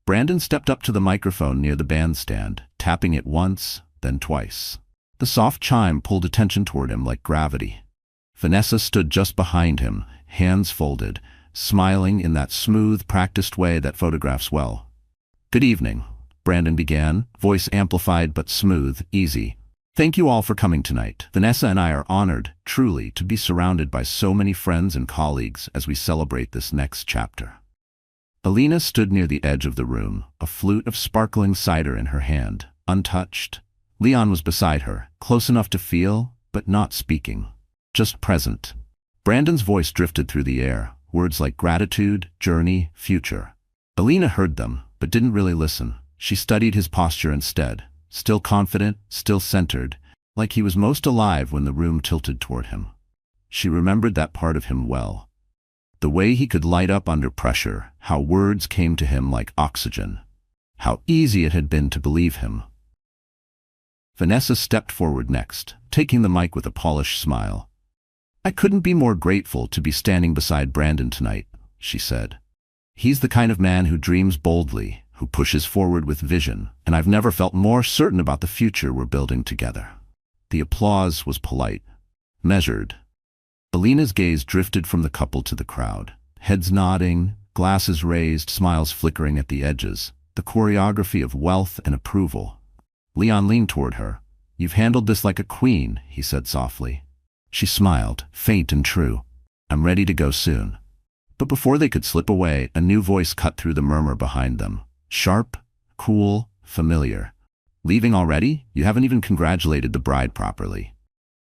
Brandon stepped up to the microphone near the bandstand, tapping it once, then twice. The soft chime pulled attention toward him like gravity. Vanessa stood just behind him, hands folded, smiling in that smooth, practiced way that photographs well. "Good evening," Brandon began, voice amplified but smooth, easy. Thank you all for coming tonight. Vanessa and I are honored, truly, to be surrounded by so many friends and colleagues as we celebrate this next chapter. Alina stood near the edge of the room, a flute of sparkling cider in her hand, untouched. Leon was beside her, close enough to feel, but not speaking. Just present. Brandon's voice drifted through the air, words like gratitude, journey, future. Alina heard them, but didn't really listen. She studied his posture instead, still confident, still centered, like he was most alive when the room tilted toward him. She remembered that part of him well. The way he could light up under pressure, how words came to him like oxygen. How easy it had been to believe him. Vanessa stepped forward next, taking the mic with a polished smile. "I couldn't be more grateful to be standing beside Brandon tonight," she said. "He's the kind of man who dreams boldly, who pushes forward with vision, and I've never felt more certain about the future we're building together." The applause was polite, measured. Alina's gaze drifted from the couple to the crowd, heads nodding, glasses raised, smiles flickering at the edges, the choreography of wealth and approval. Leon leaned toward her. "You've handled this like a queen," he said softly. She smiled, faint and true. "I'm ready to go soon." But before they could slip away, a new voice cut through the murmur behind them. Sharp, cool, familiar. "Leaving already? You haven't even congratulated the bride properly."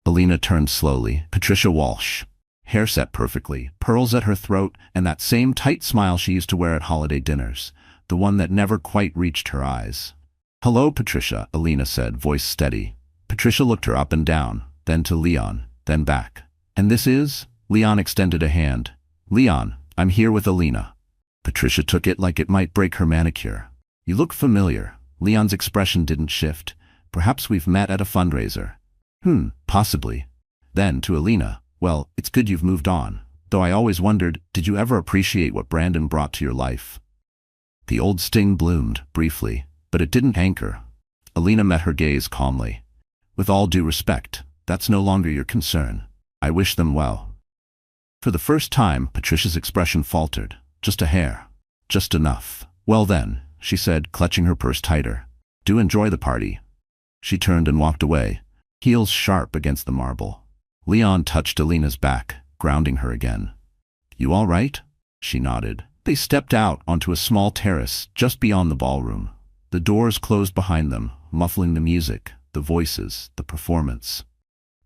Alina turned slowly. Patricia Walsh. Hair set perfectly, pearls at her throat, and that same tight smile she used to wear at holiday dinners, the one that never quite reached her eyes. "Hello, Patricia," Alina said, voice steady. Patricia looked her up and down, then to Leon, then back. "And this is?" Leon extended a hand. "Leon, I'm here with Alina." Patricia took it like it might break her manicure. "You look familiar." Leon's expression didn't shift. "Perhaps we've met at a fundraiser." Possibly." Then to Alina, "Well, it's good you've moved on. Though I always wondered, did you ever appreciate what Brandon brought to your life?" The old sting bloomed, briefly, but it didn't anchor. Alina met her gaze calmly. "With all due respect, that's no longer your concern. I wish them well." For the first time, Patricia's expression faltered. Just a hair. Just enough. "Well then," she said, clutching her purse tighter. "Do enjoy the party." She turned and walked away, heels sharp against the marble. Leon touched Alina's back, grounding her again. "You all right?" She nodded. They stepped out onto a small terrace just beyond the ballroom. The doors closed behind them, muffling the music, the voices, the performance.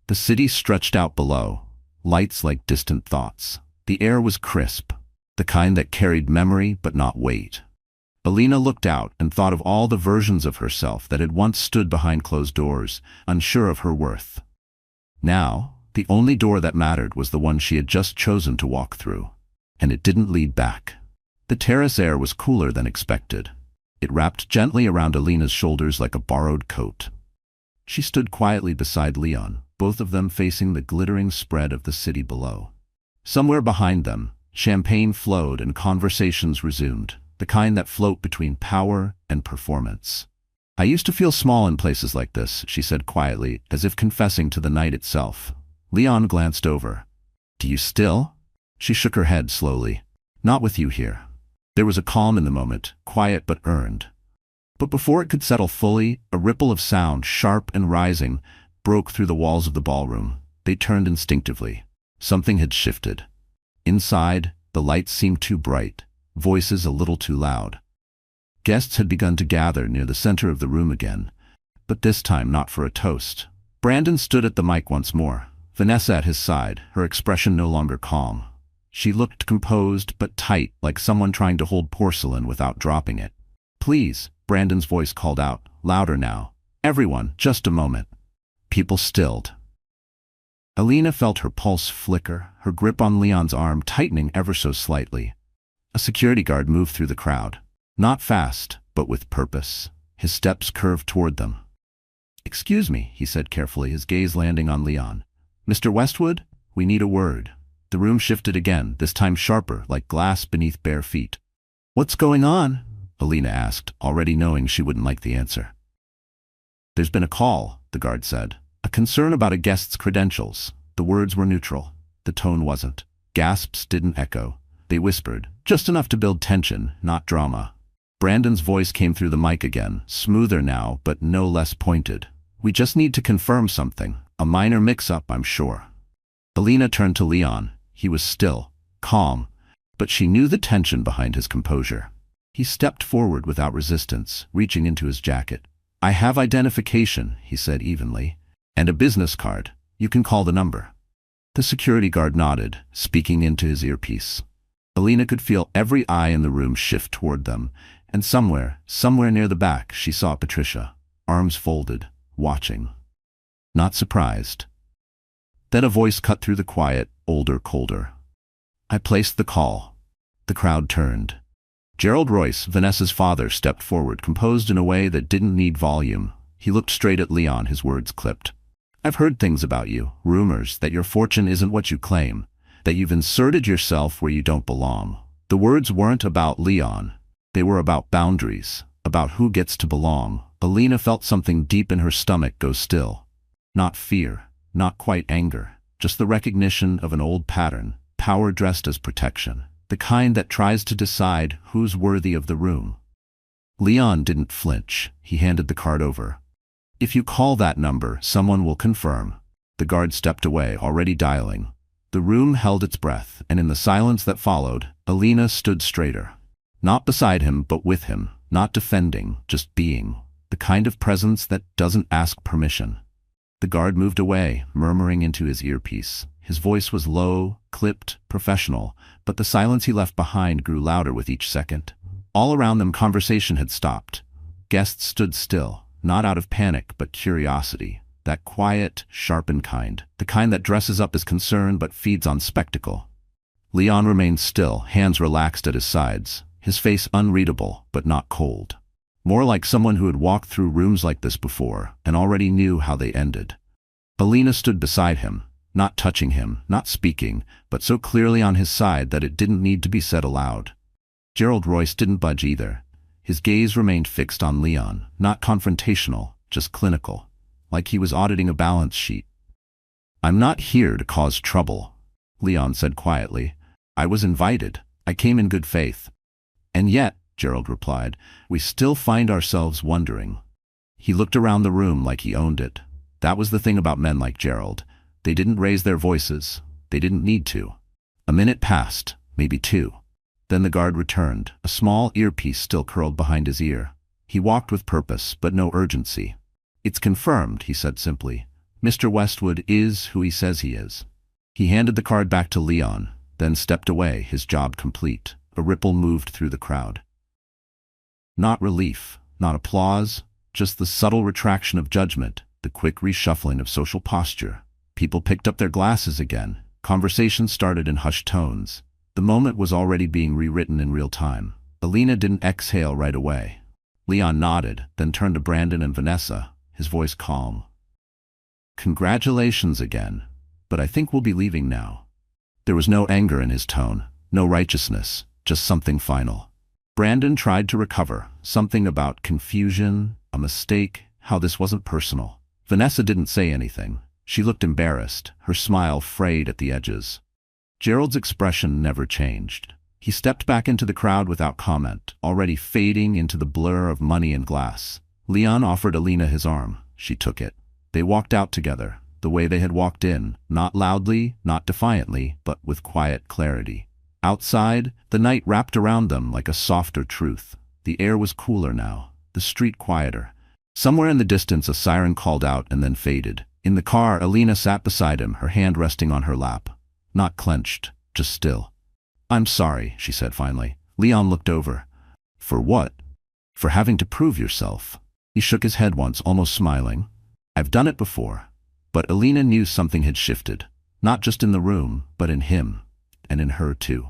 The city stretched out below, lights like distant thoughts. The air was crisp, the kind that carried memory but not weight. Alina looked out and thought of all the versions of herself that had once stood behind closed doors, unsure of her worth. Now, the only door that mattered was the one she had just chosen to walk through. And it didn't lead back. The terrace air was cooler than expected. It wrapped gently around Alina's shoulders like a borrowed coat. She stood quietly beside Leon, both of them facing the glittering spread of the city below. Somewhere behind them, champagne flowed and conversations resumed, the kind that float between power and performance. "I used to feel small in places like this," she said quietly, as if confessing to the night itself. Leon glanced over. "Do you still?" She shook her head slowly. "Not with you here." There was a calm in the moment, quiet but earned. But before it could settle fully, a ripple of sound, sharp and rising, broke through the walls of the ballroom. They turned instinctively. Something had shifted. Inside, the lights seemed too bright, voices a little too loud. Guests had begun to gather near the center of the room again, but this time not for a toast. Brandon stood at the mic once more, Vanessa at his side, her expression no longer calm. She looked composed but tight, like someone trying to hold porcelain without dropping it. "Please," Brandon's voice called out, louder now. "Everyone, just a moment." People stilled. Alina felt her pulse flicker, her grip on Leon's arm tightening ever so slightly. A security guard moved through the crowd. Not fast, but with purpose. His steps curved toward them. "Excuse me," he said carefully, his gaze landing on Leon. "Mr. Westwood, we need a word." The room shifted again, this time sharper, like glass beneath bare feet. "What's going on?" Alina asked, already knowing she wouldn't like the answer. "There's been a call," the guard said. "A concern about a guest's credentials." The words were neutral. The tone wasn't. Gasps didn't echo. They whispered, just enough to build tension, not drama. Brandon's voice came through the mic again, smoother now, but no less pointed. We just need to confirm something. A minor mix-up, I'm sure. Alina turned to Leon. He was still, calm, but she knew the tension behind his composure. He stepped forward without resistance, reaching into his jacket. I have identification, he said evenly, and a business card. You can call the number. The security guard nodded, speaking into his earpiece. Alina could feel every eye in the room shift toward them, and somewhere near the back, she saw Patricia, arms folded, watching. Not surprised. Then a voice cut through the quiet, older, colder. I placed the call. The crowd turned. Gerald Royce, Vanessa's father, stepped forward, composed in a way that didn't need volume. He looked straight at Leon, his words clipped. I've heard things about you, rumors that your fortune isn't what you claim, that you've inserted yourself where you don't belong. The words weren't about Leon. They were about boundaries, about who gets to belong. Alina felt something deep in her stomach go still. Not fear, not quite anger, just the recognition of an old pattern, power dressed as protection, the kind that tries to decide who's worthy of the room. Leon didn't flinch. He handed the card over. If you call that number, someone will confirm. The guard stepped away, already dialing. The room held its breath, and in the silence that followed, Alina stood straighter. Not beside him, but with him, not defending, just being. The kind of presence that doesn't ask permission. The guard moved away, murmuring into his earpiece. His voice was low, clipped, professional, but the silence he left behind grew louder with each second. All around them, conversation had stopped. Guests stood still, not out of panic, but curiosity. That quiet, sharpened kind. The kind that dresses up as concern but feeds on spectacle. Leon remained still, hands relaxed at his sides, his face unreadable, but not cold. More like someone who had walked through rooms like this before and already knew how they ended. Alina stood beside him, not touching him, not speaking, but so clearly on his side that it didn't need to be said aloud. Gerald Royce didn't budge either. His gaze remained fixed on Leon, not confrontational, just clinical, like he was auditing a balance sheet. I'm not here to cause trouble, Leon said quietly. I was invited. I came in good faith. And yet, Gerald replied, we still find ourselves wondering. He looked around the room like he owned it. That was the thing about men like Gerald. They didn't raise their voices. They didn't need to. A minute passed, maybe two. Then the guard returned, a small earpiece still curled behind his ear. He walked with purpose, but no urgency. It's confirmed, he said simply. Mr. Westwood is who he says he is. He handed the card back to Leon, then stepped away, his job complete. A ripple moved through the crowd. Not relief, not applause, just the subtle retraction of judgment, the quick reshuffling of social posture. People picked up their glasses again. Conversation started in hushed tones. The moment was already being rewritten in real time. Alina didn't exhale right away. Leon nodded, then turned to Brandon and Vanessa, his voice calm. Congratulations again, but I think we'll be leaving now. There was no anger in his tone, no righteousness, just something final. Brandon tried to recover, something about confusion, a mistake, how this wasn't personal. Vanessa didn't say anything. She looked embarrassed, her smile frayed at the edges. Gerald's expression never changed. He stepped back into the crowd without comment, already fading into the blur of money and glass. Leon offered Alina his arm. She took it. They walked out together, the way they had walked in, not loudly, not defiantly, but with quiet clarity. Outside, the night wrapped around them like a softer truth. The air was cooler now, the street quieter. Somewhere in the distance a siren called out and then faded. In the car, Alina sat beside him, her hand resting on her lap. Not clenched, just still. I'm sorry, she said finally. Leon looked over. For what? For having to prove yourself. He shook his head once, almost smiling. I've done it before. But Alina knew something had shifted. Not just in the room, but in him. And in her too.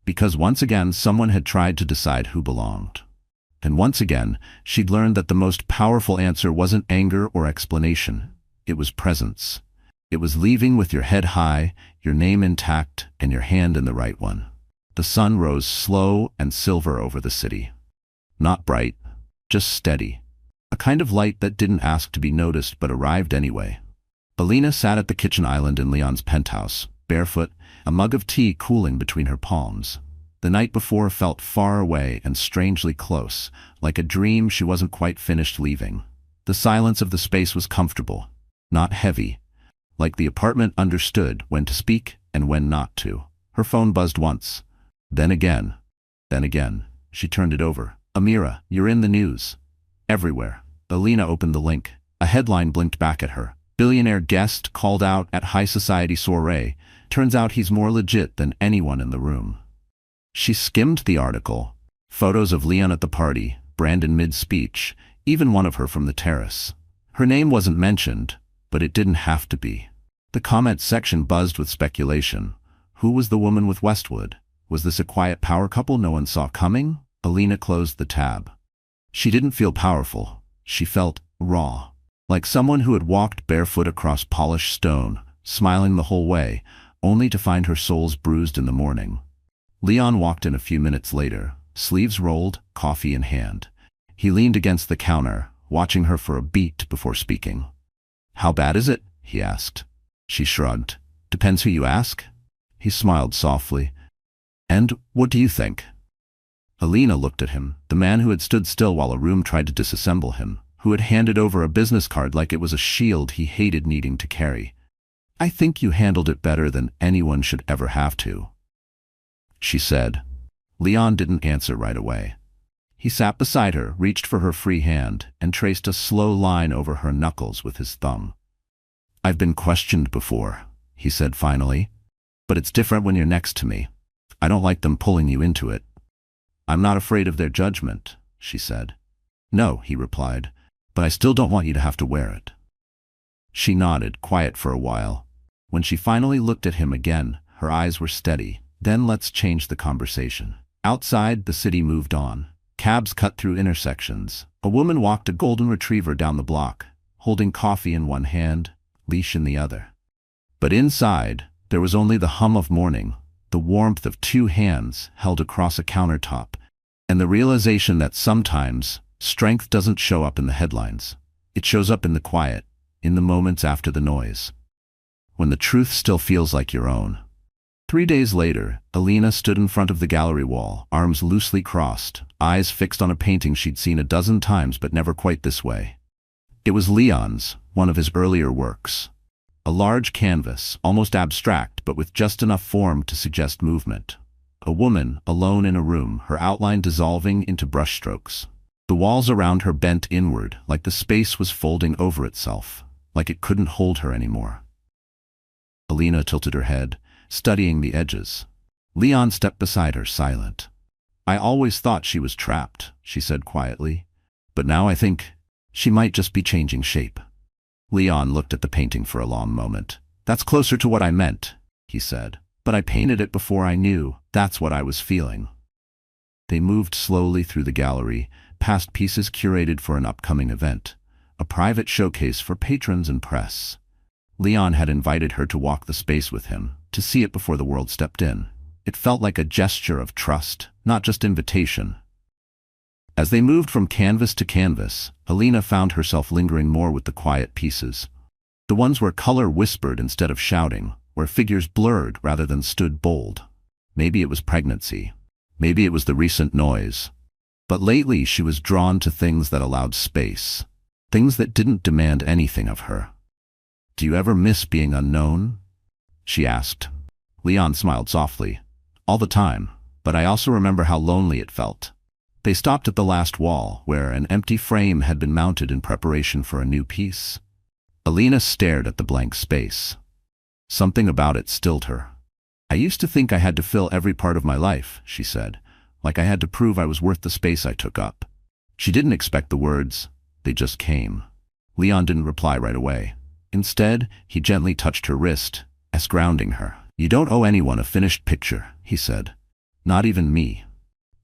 Because once again someone had tried to decide who belonged. And once again, she'd learned that the most powerful answer wasn't anger or explanation. It was presence. It was leaving with your head high, your name intact, and your hand in the right one. The sun rose slow and silver over the city. Not bright, just steady. A kind of light that didn't ask to be noticed but arrived anyway. Alina sat at the kitchen island in Leon's penthouse, barefoot, a mug of tea cooling between her palms. The night before felt far away and strangely close, like a dream she wasn't quite finished leaving. The silence of the space was comfortable, not heavy, like the apartment understood when to speak and when not to. Her phone buzzed once, then again, then again. She turned it over. "Amira, you're in the news. Everywhere." Alina opened the link. A headline blinked back at her. "Billionaire guest called out at high society soiree. Turns out he's more legit than anyone in the room." She skimmed the article. Photos of Leon at the party, Brandon mid-speech, even one of her from the terrace. Her name wasn't mentioned, but it didn't have to be. The comment section buzzed with speculation. Who was the woman with Westwood? Was this a quiet power couple no one saw coming? Alina closed the tab. She didn't feel powerful. She felt raw. Like someone who had walked barefoot across polished stone, smiling the whole way, only to find her soles bruised in the morning. Leon walked in a few minutes later, sleeves rolled, coffee in hand. He leaned against the counter, watching her for a beat before speaking. "How bad is it?" he asked. She shrugged. "Depends who you ask." He smiled softly. "And what do you think?" Alina looked at him, the man who had stood still while a room tried to disassemble him, who had handed over a business card like it was a shield he hated needing to carry. "I think you handled it better than anyone should ever have to," she said. Leon didn't answer right away. He sat beside her, reached for her free hand, and traced a slow line over her knuckles with his thumb. "I've been questioned before," he said finally, "but it's different when you're next to me. I don't like them pulling you into it." "I'm not afraid of their judgment," she said. "No," he replied, "but I still don't want you to have to wear it." She nodded, quiet for a while. When she finally looked at him again, her eyes were steady. "Then let's change the conversation." Outside, the city moved on. Cabs cut through intersections. A woman walked a golden retriever down the block, holding coffee in one hand, leash in the other. But inside, there was only the hum of morning, the warmth of two hands held across a countertop, and the realization that sometimes strength doesn't show up in the headlines. It shows up in the quiet, in the moments after the noise, when the truth still feels like your own. 3 days later, Alina stood in front of the gallery wall, arms loosely crossed, eyes fixed on a painting she'd seen a dozen times but never quite this way. It was Leon's, one of his earlier works. A large canvas, almost abstract but with just enough form to suggest movement. A woman, alone in a room, her outline dissolving into brushstrokes. The walls around her bent inward, like the space was folding over itself, like it couldn't hold her anymore. Alina tilted her head, studying the edges. Leon stepped beside her, silent. "I always thought she was trapped," she said quietly. "But now I think she might just be changing shape." Leon looked at the painting for a long moment. "That's closer to what I meant," he said. "But I painted it before I knew that's what I was feeling." They moved slowly through the gallery, past pieces curated for an upcoming event, a private showcase for patrons and press. Leon had invited her to walk the space with him, to see it before the world stepped in. It felt like a gesture of trust, not just invitation. As they moved from canvas to canvas, Alina found herself lingering more with the quiet pieces. The ones where color whispered instead of shouting, where figures blurred rather than stood bold. Maybe it was pregnancy. Maybe it was the recent noise. But lately she was drawn to things that allowed space. Things that didn't demand anything of her. "Do you ever miss being unknown?" she asked. Leon smiled softly. "All the time, but I also remember how lonely it felt." They stopped at the last wall, where an empty frame had been mounted in preparation for a new piece. Alina stared at the blank space. Something about it stilled her. "I used to think I had to fill every part of my life," she said, "like I had to prove I was worth the space I took up." She didn't expect the words. They just came. Leon didn't reply right away. Instead, he gently touched her wrist, as grounding her. "You don't owe anyone a finished picture," he said. "Not even me."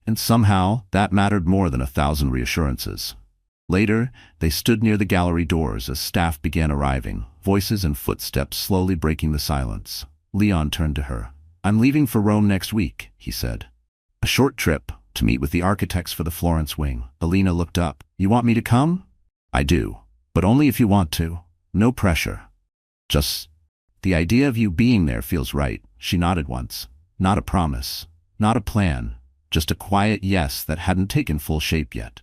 And somehow, that mattered more than 1,000 reassurances. Later, they stood near the gallery doors as staff began arriving, voices and footsteps slowly breaking the silence. Leon turned to her. "I'm leaving for Rome next week," he said. "A short trip, to meet with the architects for the Florence wing." Alina looked up. "You want me to come?" "I do, but only if you want to. No pressure. Just the idea of you being there feels right." She nodded once. Not a promise, not a plan, just a quiet yes that hadn't taken full shape yet.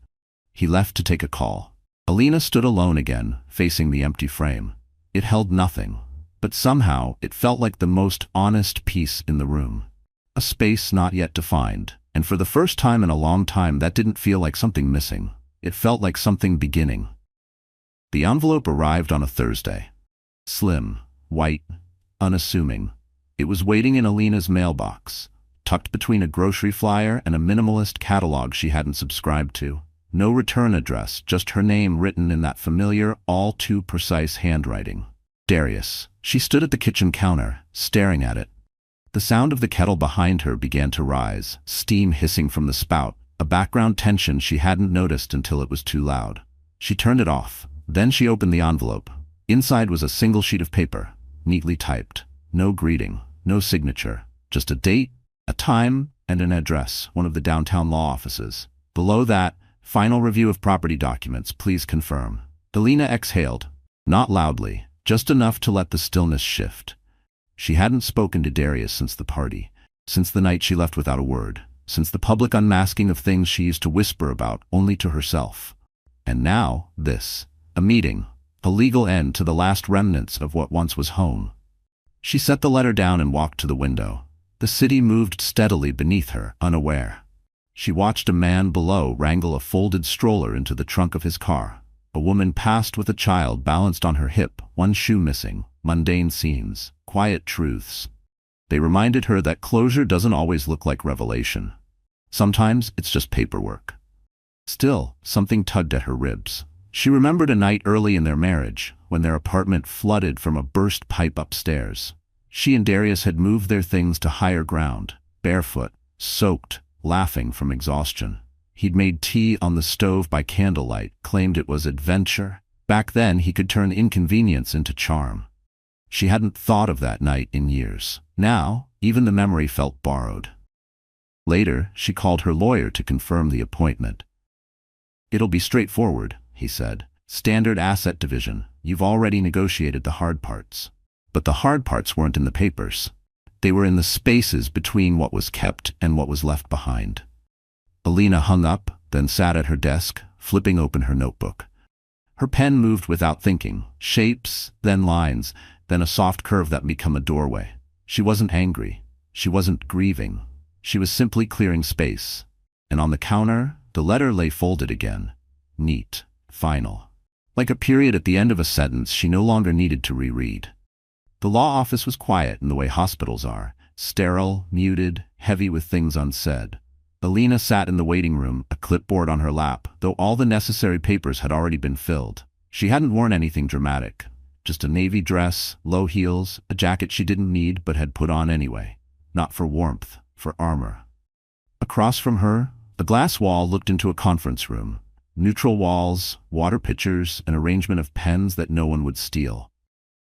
He left to take a call. Alina stood alone again, facing the empty frame. It held nothing, but somehow it felt like the most honest piece in the room. A space not yet defined, and for the first time in a long time that didn't feel like something missing. It felt like something beginning. The envelope arrived on a Thursday. Slim, white, unassuming. It was waiting in Alina's mailbox, tucked between a grocery flyer and a minimalist catalog she hadn't subscribed to. No return address, just her name written in that familiar, all too precise handwriting. Darius. She stood at the kitchen counter, staring at it. The sound of the kettle behind her began to rise, steam hissing from the spout, a background tension she hadn't noticed until it was too loud. She turned it off. Then she opened the envelope. Inside was a single sheet of paper, neatly typed. No greeting, no signature, just a date, a time, and an address, one of the downtown law offices. Below that, final review of property documents, please confirm. Alina exhaled, not loudly, just enough to let the stillness shift. She hadn't spoken to Darius since the party, since the night she left without a word, since the public unmasking of things she used to whisper about only to herself. And now, this. A meeting, a legal end to the last remnants of what once was home. She set the letter down and walked to the window. The city moved steadily beneath her, unaware. She watched a man below wrangle a folded stroller into the trunk of his car. A woman passed with a child balanced on her hip, one shoe missing. Mundane scenes, quiet truths. They reminded her that closure doesn't always look like revelation. Sometimes it's just paperwork. Still, something tugged at her ribs. She remembered a night early in their marriage, when their apartment flooded from a burst pipe upstairs. She and Darius had moved their things to higher ground, barefoot, soaked, laughing from exhaustion. He'd made tea on the stove by candlelight, claimed it was adventure. Back then he could turn inconvenience into charm. She hadn't thought of that night in years. Now, even the memory felt borrowed. Later, she called her lawyer to confirm the appointment. "It'll be straightforward," he said. "Standard asset division. You've already negotiated the hard parts." But the hard parts weren't in the papers. They were in the spaces between what was kept and what was left behind. Alina hung up, then sat at her desk, flipping open her notebook. Her pen moved without thinking, shapes, then lines, then a soft curve that became a doorway. She wasn't angry. She wasn't grieving. She was simply clearing space. And on the counter, the letter lay folded again. Neat. Final. Like a period at the end of a sentence she no longer needed to reread. The law office was quiet in the way hospitals are, sterile, muted, heavy with things unsaid. Alina sat in the waiting room, a clipboard on her lap, though all the necessary papers had already been filled. She hadn't worn anything dramatic. Just a navy dress, low heels, a jacket she didn't need but had put on anyway. Not for warmth, for armor. Across from her, a glass wall looked into a conference room. Neutral walls, water pitchers, an arrangement of pens that no one would steal.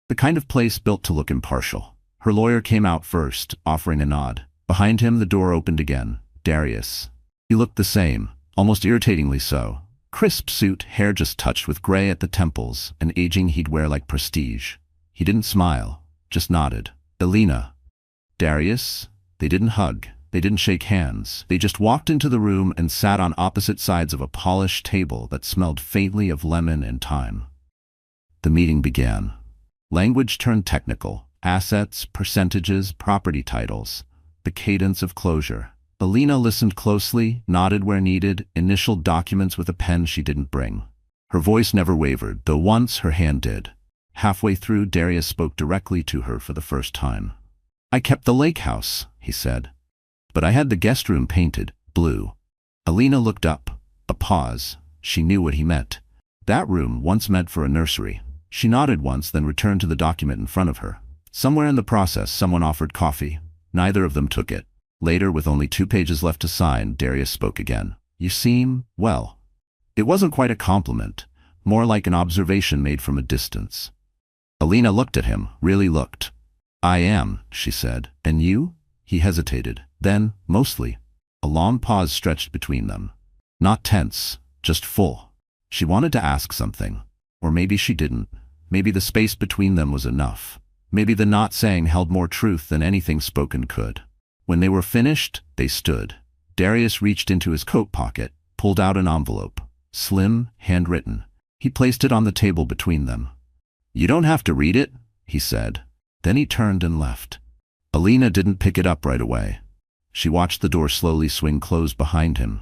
The kind of place built to look impartial. Her lawyer came out first, offering a nod. Behind him the door opened again. Darius. He looked the same, almost irritatingly so. Crisp suit, hair just touched with gray at the temples, an aging he'd wear like prestige. He didn't smile, just nodded. Alina. Darius. They didn't hug. They didn't shake hands. They just walked into the room and sat on opposite sides of a polished table that smelled faintly of lemon and thyme. The meeting began. Language turned technical. Assets, percentages, property titles. The cadence of closure. Alina listened closely, nodded where needed, initialed documents with a pen she didn't bring. Her voice never wavered, though once her hand did. Halfway through, Darius spoke directly to her for the first time. "I kept the lake house," he said. "But I had the guest room painted blue." Alina looked up. A pause. She knew what he meant. That room once meant for a nursery. She nodded once, then returned to the document in front of her. Somewhere in the process, someone offered coffee. Neither of them took it. Later, with only 2 pages left to sign, Darius spoke again. "You seem, well." It wasn't quite a compliment, more like an observation made from a distance. Alina looked at him, really looked. "I am," she said. "And you?" He hesitated. Then, mostly. A long pause stretched between them. Not tense, just full. She wanted to ask something. Or maybe she didn't. Maybe the space between them was enough. Maybe the not saying held more truth than anything spoken could. When they were finished, they stood. Darius reached into his coat pocket, pulled out an envelope. Slim, handwritten. He placed it on the table between them. "You don't have to read it," he said. Then he turned and left. Alina didn't pick it up right away. She watched the door slowly swing closed behind him,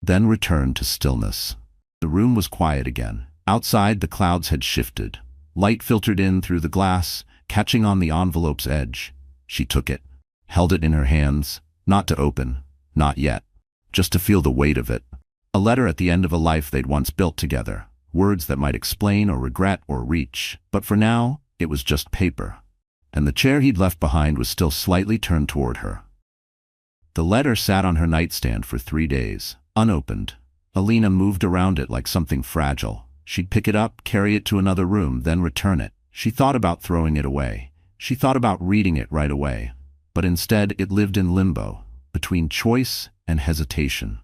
then returned to stillness. The room was quiet again. Outside, the clouds had shifted. Light filtered in through the glass, catching on the envelope's edge. She took it, held it in her hands, not to open, not yet, just to feel the weight of it. A letter at the end of a life they'd once built together, words that might explain or regret or reach, but for now, it was just paper. And the chair he'd left behind was still slightly turned toward her. The letter sat on her nightstand for 3 days, unopened. Alina moved around it like something fragile. She'd pick it up, carry it to another room, then return it. She thought about throwing it away. She thought about reading it right away. But instead, it lived in limbo, between choice and hesitation.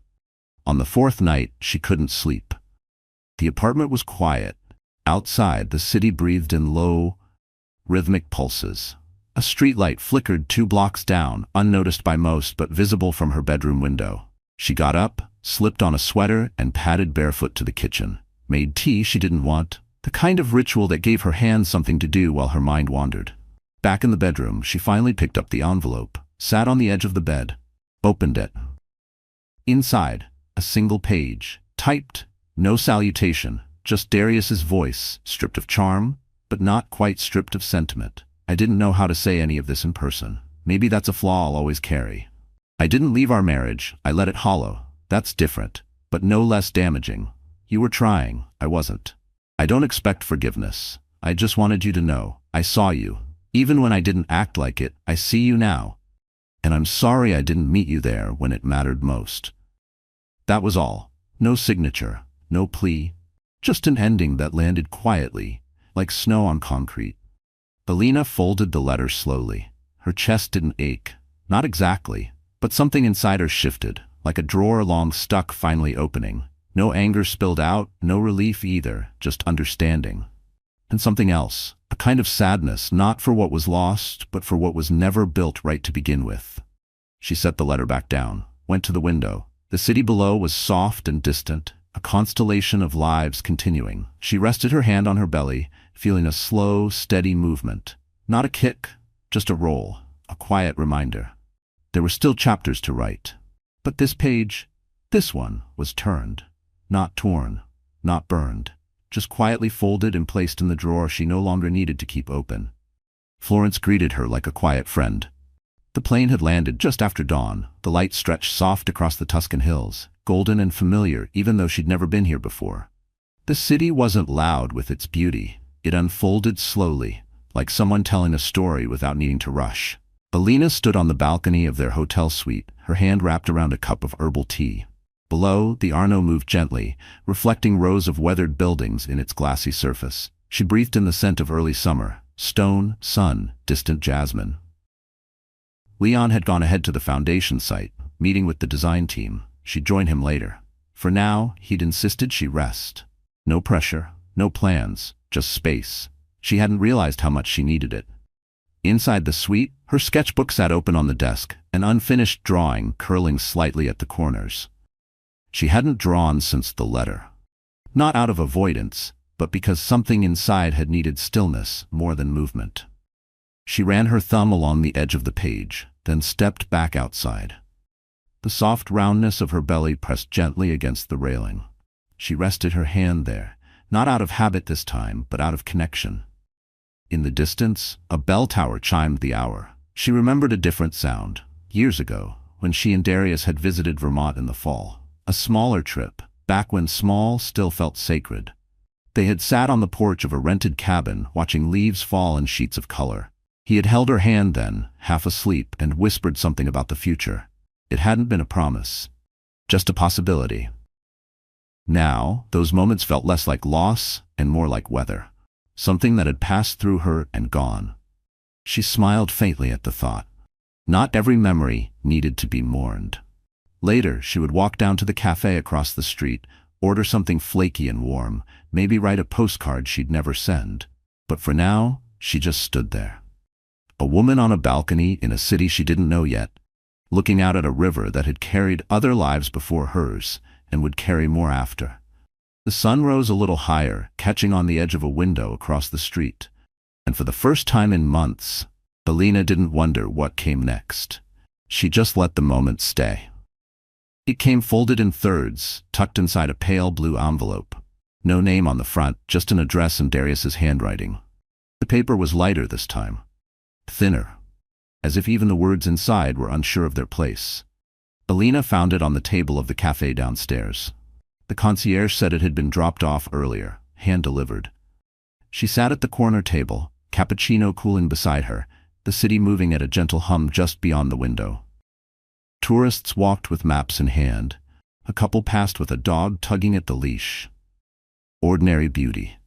On the 4th night, she couldn't sleep. The apartment was quiet. Outside, the city breathed in low, rhythmic pulses. A streetlight flickered 2 blocks down, unnoticed by most but visible from her bedroom window. She got up, slipped on a sweater, and padded barefoot to the kitchen. Made tea she didn't want, the kind of ritual that gave her hands something to do while her mind wandered. Back in the bedroom, she finally picked up the envelope, sat on the edge of the bed, opened it. Inside, a single page, typed, no salutation, just Darius's voice, stripped of charm, but not quite stripped of sentiment. "I didn't know how to say any of this in person. Maybe that's a flaw I'll always carry. I didn't leave our marriage, I let it hollow. That's different, but no less damaging. You were trying, I wasn't. I don't expect forgiveness. I just wanted you to know, I saw you. Even when I didn't act like it, I see you now. And I'm sorry I didn't meet you there when it mattered most." That was all. No signature, no plea. Just an ending that landed quietly, like snow on concrete. Alina folded the letter slowly. Her chest didn't ache. Not exactly, but something inside her shifted, like a drawer long stuck finally opening. No anger spilled out, no relief either, just understanding. And something else, a kind of sadness, not for what was lost, but for what was never built right to begin with. She set the letter back down, went to the window. The city below was soft and distant, a constellation of lives continuing. She rested her hand on her belly, feeling a slow, steady movement. Not a kick, just a roll, a quiet reminder. There were still chapters to write. But this page, this one, was turned. Not torn, not burned, just quietly folded and placed in the drawer she no longer needed to keep open. Florence greeted her like a quiet friend. The plane had landed just after dawn. The light stretched soft across the Tuscan hills, golden and familiar even though she'd never been here before. The city wasn't loud with its beauty. It unfolded slowly, like someone telling a story without needing to rush. Alina stood on the balcony of their hotel suite, her hand wrapped around a cup of herbal tea. Below, the Arno moved gently, reflecting rows of weathered buildings in its glassy surface. She breathed in the scent of early summer, stone, sun, distant jasmine. Leon had gone ahead to the foundation site, meeting with the design team. She'd join him later. For now, he'd insisted she rest. No pressure, no plans, just space. She hadn't realized how much she needed it. Inside the suite, her sketchbook sat open on the desk, an unfinished drawing curling slightly at the corners. She hadn't drawn since the letter. Not out of avoidance, but because something inside had needed stillness more than movement. She ran her thumb along the edge of the page, then stepped back outside. The soft roundness of her belly pressed gently against the railing. She rested her hand there, not out of habit this time, but out of connection. In the distance, a bell tower chimed the hour. She remembered a different sound, years ago, when she and Darius had visited Vermont in the fall. A smaller trip, back when small still felt sacred. They had sat on the porch of a rented cabin, watching leaves fall in sheets of color. He had held her hand then, half asleep, and whispered something about the future. It hadn't been a promise, just a possibility. Now, those moments felt less like loss and more like weather. Something that had passed through her and gone. She smiled faintly at the thought. Not every memory needed to be mourned. Later, she would walk down to the cafe across the street, order something flaky and warm, maybe write a postcard she'd never send. But for now, she just stood there. A woman on a balcony in a city she didn't know yet, looking out at a river that had carried other lives before hers and would carry more after. The sun rose a little higher, catching on the edge of a window across the street. And for the first time in months, Alina didn't wonder what came next. She just let the moment stay. It came folded in thirds, tucked inside a pale blue envelope. No name on the front, just an address in Darius's handwriting. The paper was lighter this time. Thinner. As if even the words inside were unsure of their place. Alina found it on the table of the cafe downstairs. The concierge said it had been dropped off earlier, hand-delivered. She sat at the corner table, cappuccino cooling beside her, the city moving at a gentle hum just beyond the window. Tourists walked with maps in hand. A couple passed with a dog tugging at the leash. Ordinary beauty.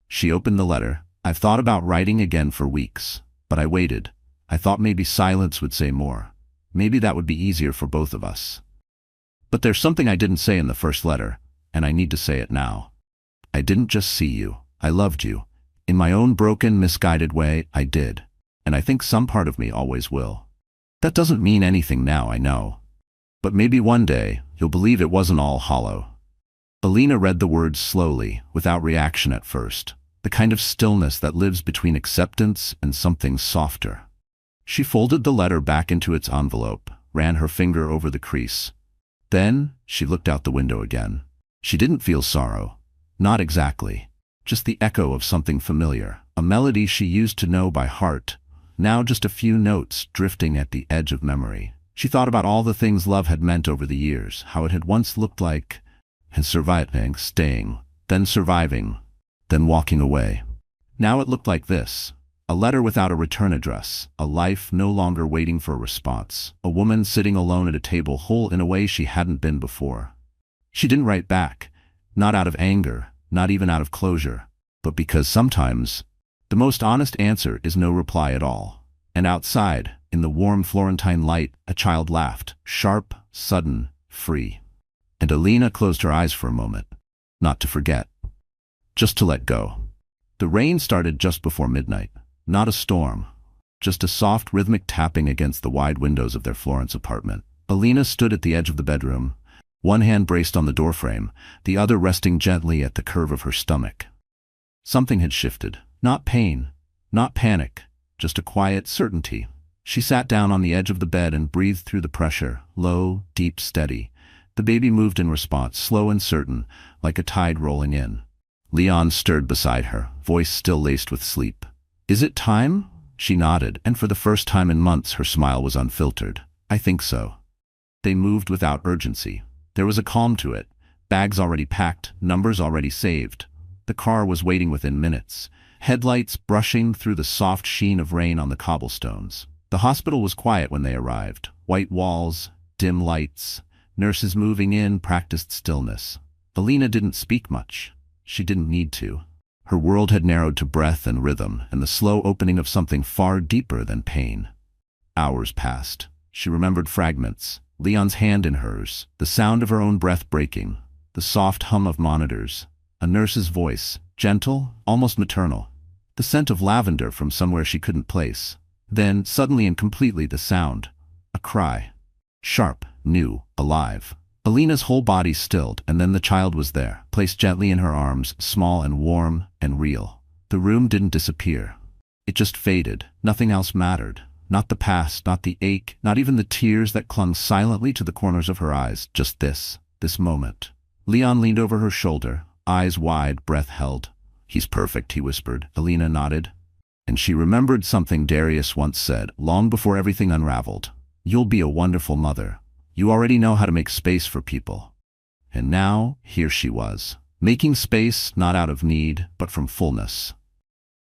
She opened the letter. "I've thought about writing again for weeks, but I waited. I thought maybe silence would say more. Maybe that would be easier for both of us. But there's something I didn't say in the first letter, and I need to say it now. I didn't just see you. I loved you. In my own broken, misguided way, I did. And I think some part of me always will. That doesn't mean anything now, I know. But maybe one day, you'll believe it wasn't all hollow." Alina read the words slowly, without reaction at first, the kind of stillness that lives between acceptance and something softer. She folded the letter back into its envelope, ran her finger over the crease. Then, she looked out the window again. She didn't feel sorrow. Not exactly. Just the echo of something familiar, a melody she used to know by heart, now just a few notes drifting at the edge of memory. She thought about all the things love had meant over the years, how it had once looked like, and surviving, staying, then surviving, then walking away. Now it looked like this. A letter without a return address, a life no longer waiting for a response, a woman sitting alone at a table whole in a way she hadn't been before. She didn't write back, not out of anger, not even out of closure, but because sometimes the most honest answer is no reply at all. And outside, in the warm Florentine light, a child laughed, sharp, sudden, free. And Alina closed her eyes for a moment, not to forget, just to let go. The rain started just before midnight. Not a storm, just a soft rhythmic tapping against the wide windows of their Florence apartment. Alina stood at the edge of the bedroom, one hand braced on the doorframe, the other resting gently at the curve of her stomach. Something had shifted. Not pain, not panic, just a quiet certainty. She sat down on the edge of the bed and breathed through the pressure, low, deep, steady. The baby moved in response, slow and certain, like a tide rolling in. Leon stirred beside her, voice still laced with sleep. "Is it time?" She nodded, and for the first time in months her smile was unfiltered. "I think so." They moved without urgency. There was a calm to it. Bags already packed, numbers already saved. The car was waiting within minutes, headlights brushing through the soft sheen of rain on the cobblestones. The hospital was quiet when they arrived. White walls, dim lights, nurses moving in practiced stillness. Alina didn't speak much. She didn't need to. Her world had narrowed to breath and rhythm, and the slow opening of something far deeper than pain. Hours passed. She remembered fragments. Leon's hand in hers, the sound of her own breath breaking, the soft hum of monitors, a nurse's voice, gentle, almost maternal, the scent of lavender from somewhere she couldn't place. Then, suddenly and completely, the sound. A cry. Sharp, new, alive. Alina's whole body stilled, and then the child was there, placed gently in her arms, small and warm and real. The room didn't disappear. It just faded. Nothing else mattered. Not the past, not the ache, not even the tears that clung silently to the corners of her eyes. Just this moment. Leon leaned over her shoulder, eyes wide, breath held. "He's perfect," he whispered. Alina nodded. And she remembered something Darius once said, long before everything unraveled. "You'll be a wonderful mother. You already know how to make space for people." And now, here she was, making space not out of need, but from fullness.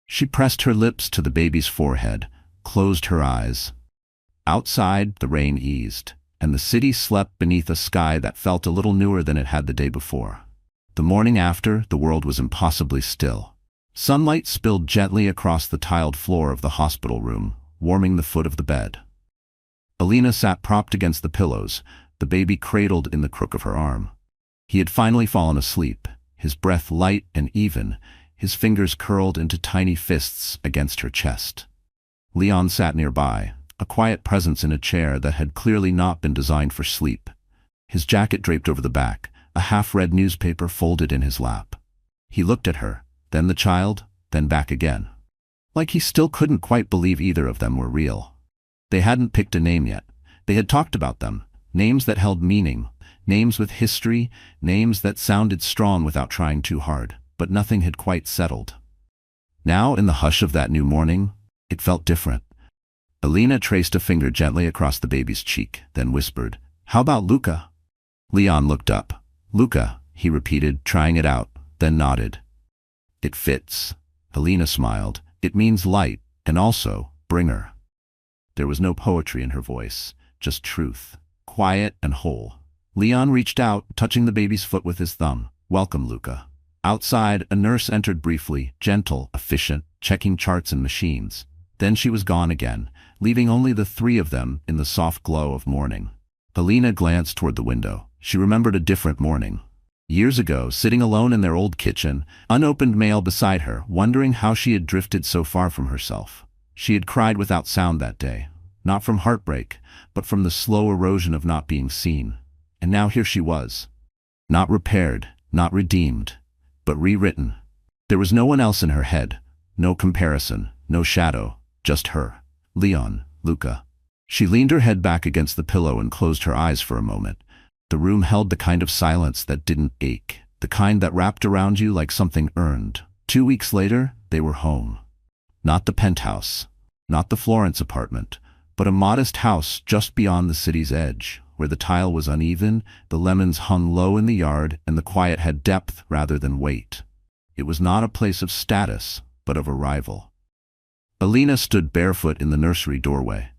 She pressed her lips to the baby's forehead, closed her eyes. Outside, the rain eased, and the city slept beneath a sky that felt a little newer than it had the day before. The morning after, the world was impossibly still. Sunlight spilled gently across the tiled floor of the hospital room, warming the foot of the bed. Alina sat propped against the pillows, the baby cradled in the crook of her arm. He had finally fallen asleep, his breath light and even, his fingers curled into tiny fists against her chest. Leon sat nearby, a quiet presence in a chair that had clearly not been designed for sleep. His jacket draped over the back, a half-read newspaper folded in his lap. He looked at her, then the child, then back again. Like he still couldn't quite believe either of them were real. They hadn't picked a name yet. They had talked about them, names that held meaning, names with history, names that sounded strong without trying too hard, but nothing had quite settled. Now, in the hush of that new morning, it felt different. Alina traced a finger gently across the baby's cheek, then whispered, "How about Luca?" Leon looked up. "Luca," he repeated, trying it out, then nodded. "It fits." Alina smiled. "It means light, and also, bringer." There was no poetry in her voice, just truth, quiet and whole. Leon reached out, touching the baby's foot with his thumb. "Welcome, Luca." Outside, a nurse entered briefly, gentle, efficient, checking charts and machines. Then she was gone again, leaving only the three of them in the soft glow of morning. Alina glanced toward the window. She remembered a different morning. Years ago, sitting alone in their old kitchen, unopened mail beside her, wondering how she had drifted so far from herself. She had cried without sound that day, not from heartbreak, but from the slow erosion of not being seen. And now here she was. Not repaired, not redeemed, but rewritten. There was no one else in her head, no comparison, no shadow, just her. Leon, Luca. She leaned her head back against the pillow and closed her eyes for a moment. The room held the kind of silence that didn't ache, the kind that wrapped around you like something earned. 2 weeks later, they were home. Not the penthouse, not the Florence apartment, but a modest house just beyond the city's edge, where the tile was uneven, the lemons hung low in the yard, and the quiet had depth rather than weight. It was not a place of status, but of arrival. Alina stood barefoot in the nursery doorway.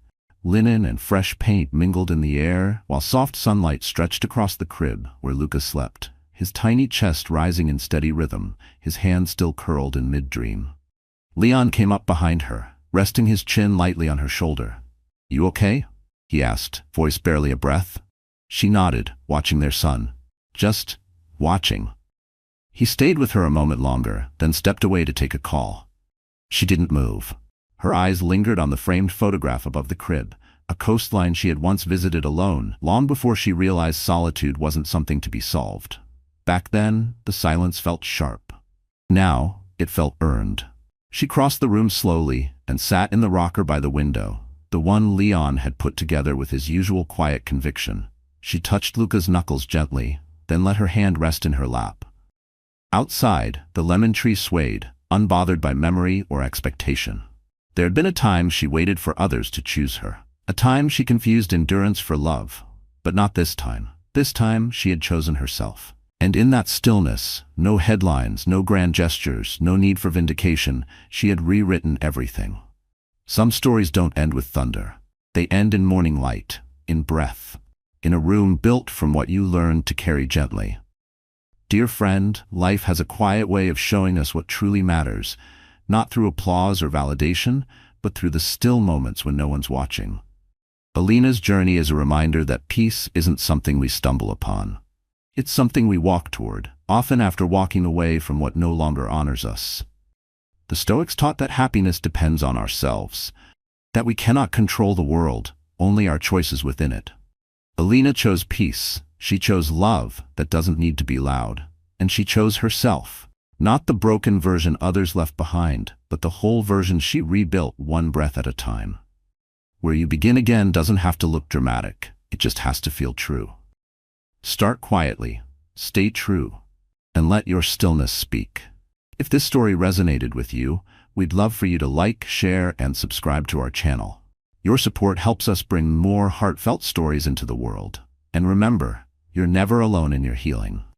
Linen and fresh paint mingled in the air, while soft sunlight stretched across the crib where Luca slept, his tiny chest rising in steady rhythm, his hand still curled in mid-dream. Leon came up behind her, resting his chin lightly on her shoulder. "You okay?" he asked, voice barely a breath. She nodded, watching their son. Just watching. He stayed with her a moment longer, then stepped away to take a call. She didn't move. Her eyes lingered on the framed photograph above the crib, a coastline she had once visited alone, long before she realized solitude wasn't something to be solved. Back then, the silence felt sharp. Now, it felt earned. She crossed the room slowly and sat in the rocker by the window, the one Leon had put together with his usual quiet conviction. She touched Luca's knuckles gently, then let her hand rest in her lap. Outside, the lemon tree swayed, unbothered by memory or expectation. There had been a time she waited for others to choose her. A time she confused endurance for love. But not this time. This time she had chosen herself. And in that stillness, no headlines, no grand gestures, no need for vindication, she had rewritten everything. Some stories don't end with thunder. They end in morning light, in breath, in a room built from what you learned to carry gently. Dear friend, life has a quiet way of showing us what truly matters, not through applause or validation, but through the still moments when no one's watching. Alina's journey is a reminder that peace isn't something we stumble upon. It's something we walk toward, often after walking away from what no longer honors us. The Stoics taught that happiness depends on ourselves, that we cannot control the world, only our choices within it. Alina chose peace. She chose love that doesn't need to be loud. And she chose herself. Not the broken version others left behind, but the whole version she rebuilt one breath at a time. Where you begin again doesn't have to look dramatic. It just has to feel true. Start quietly, stay true, and let your stillness speak. If this story resonated with you, we'd love for you to like, share, and subscribe to our channel. Your support helps us bring more heartfelt stories into the world. And remember, you're never alone in your healing.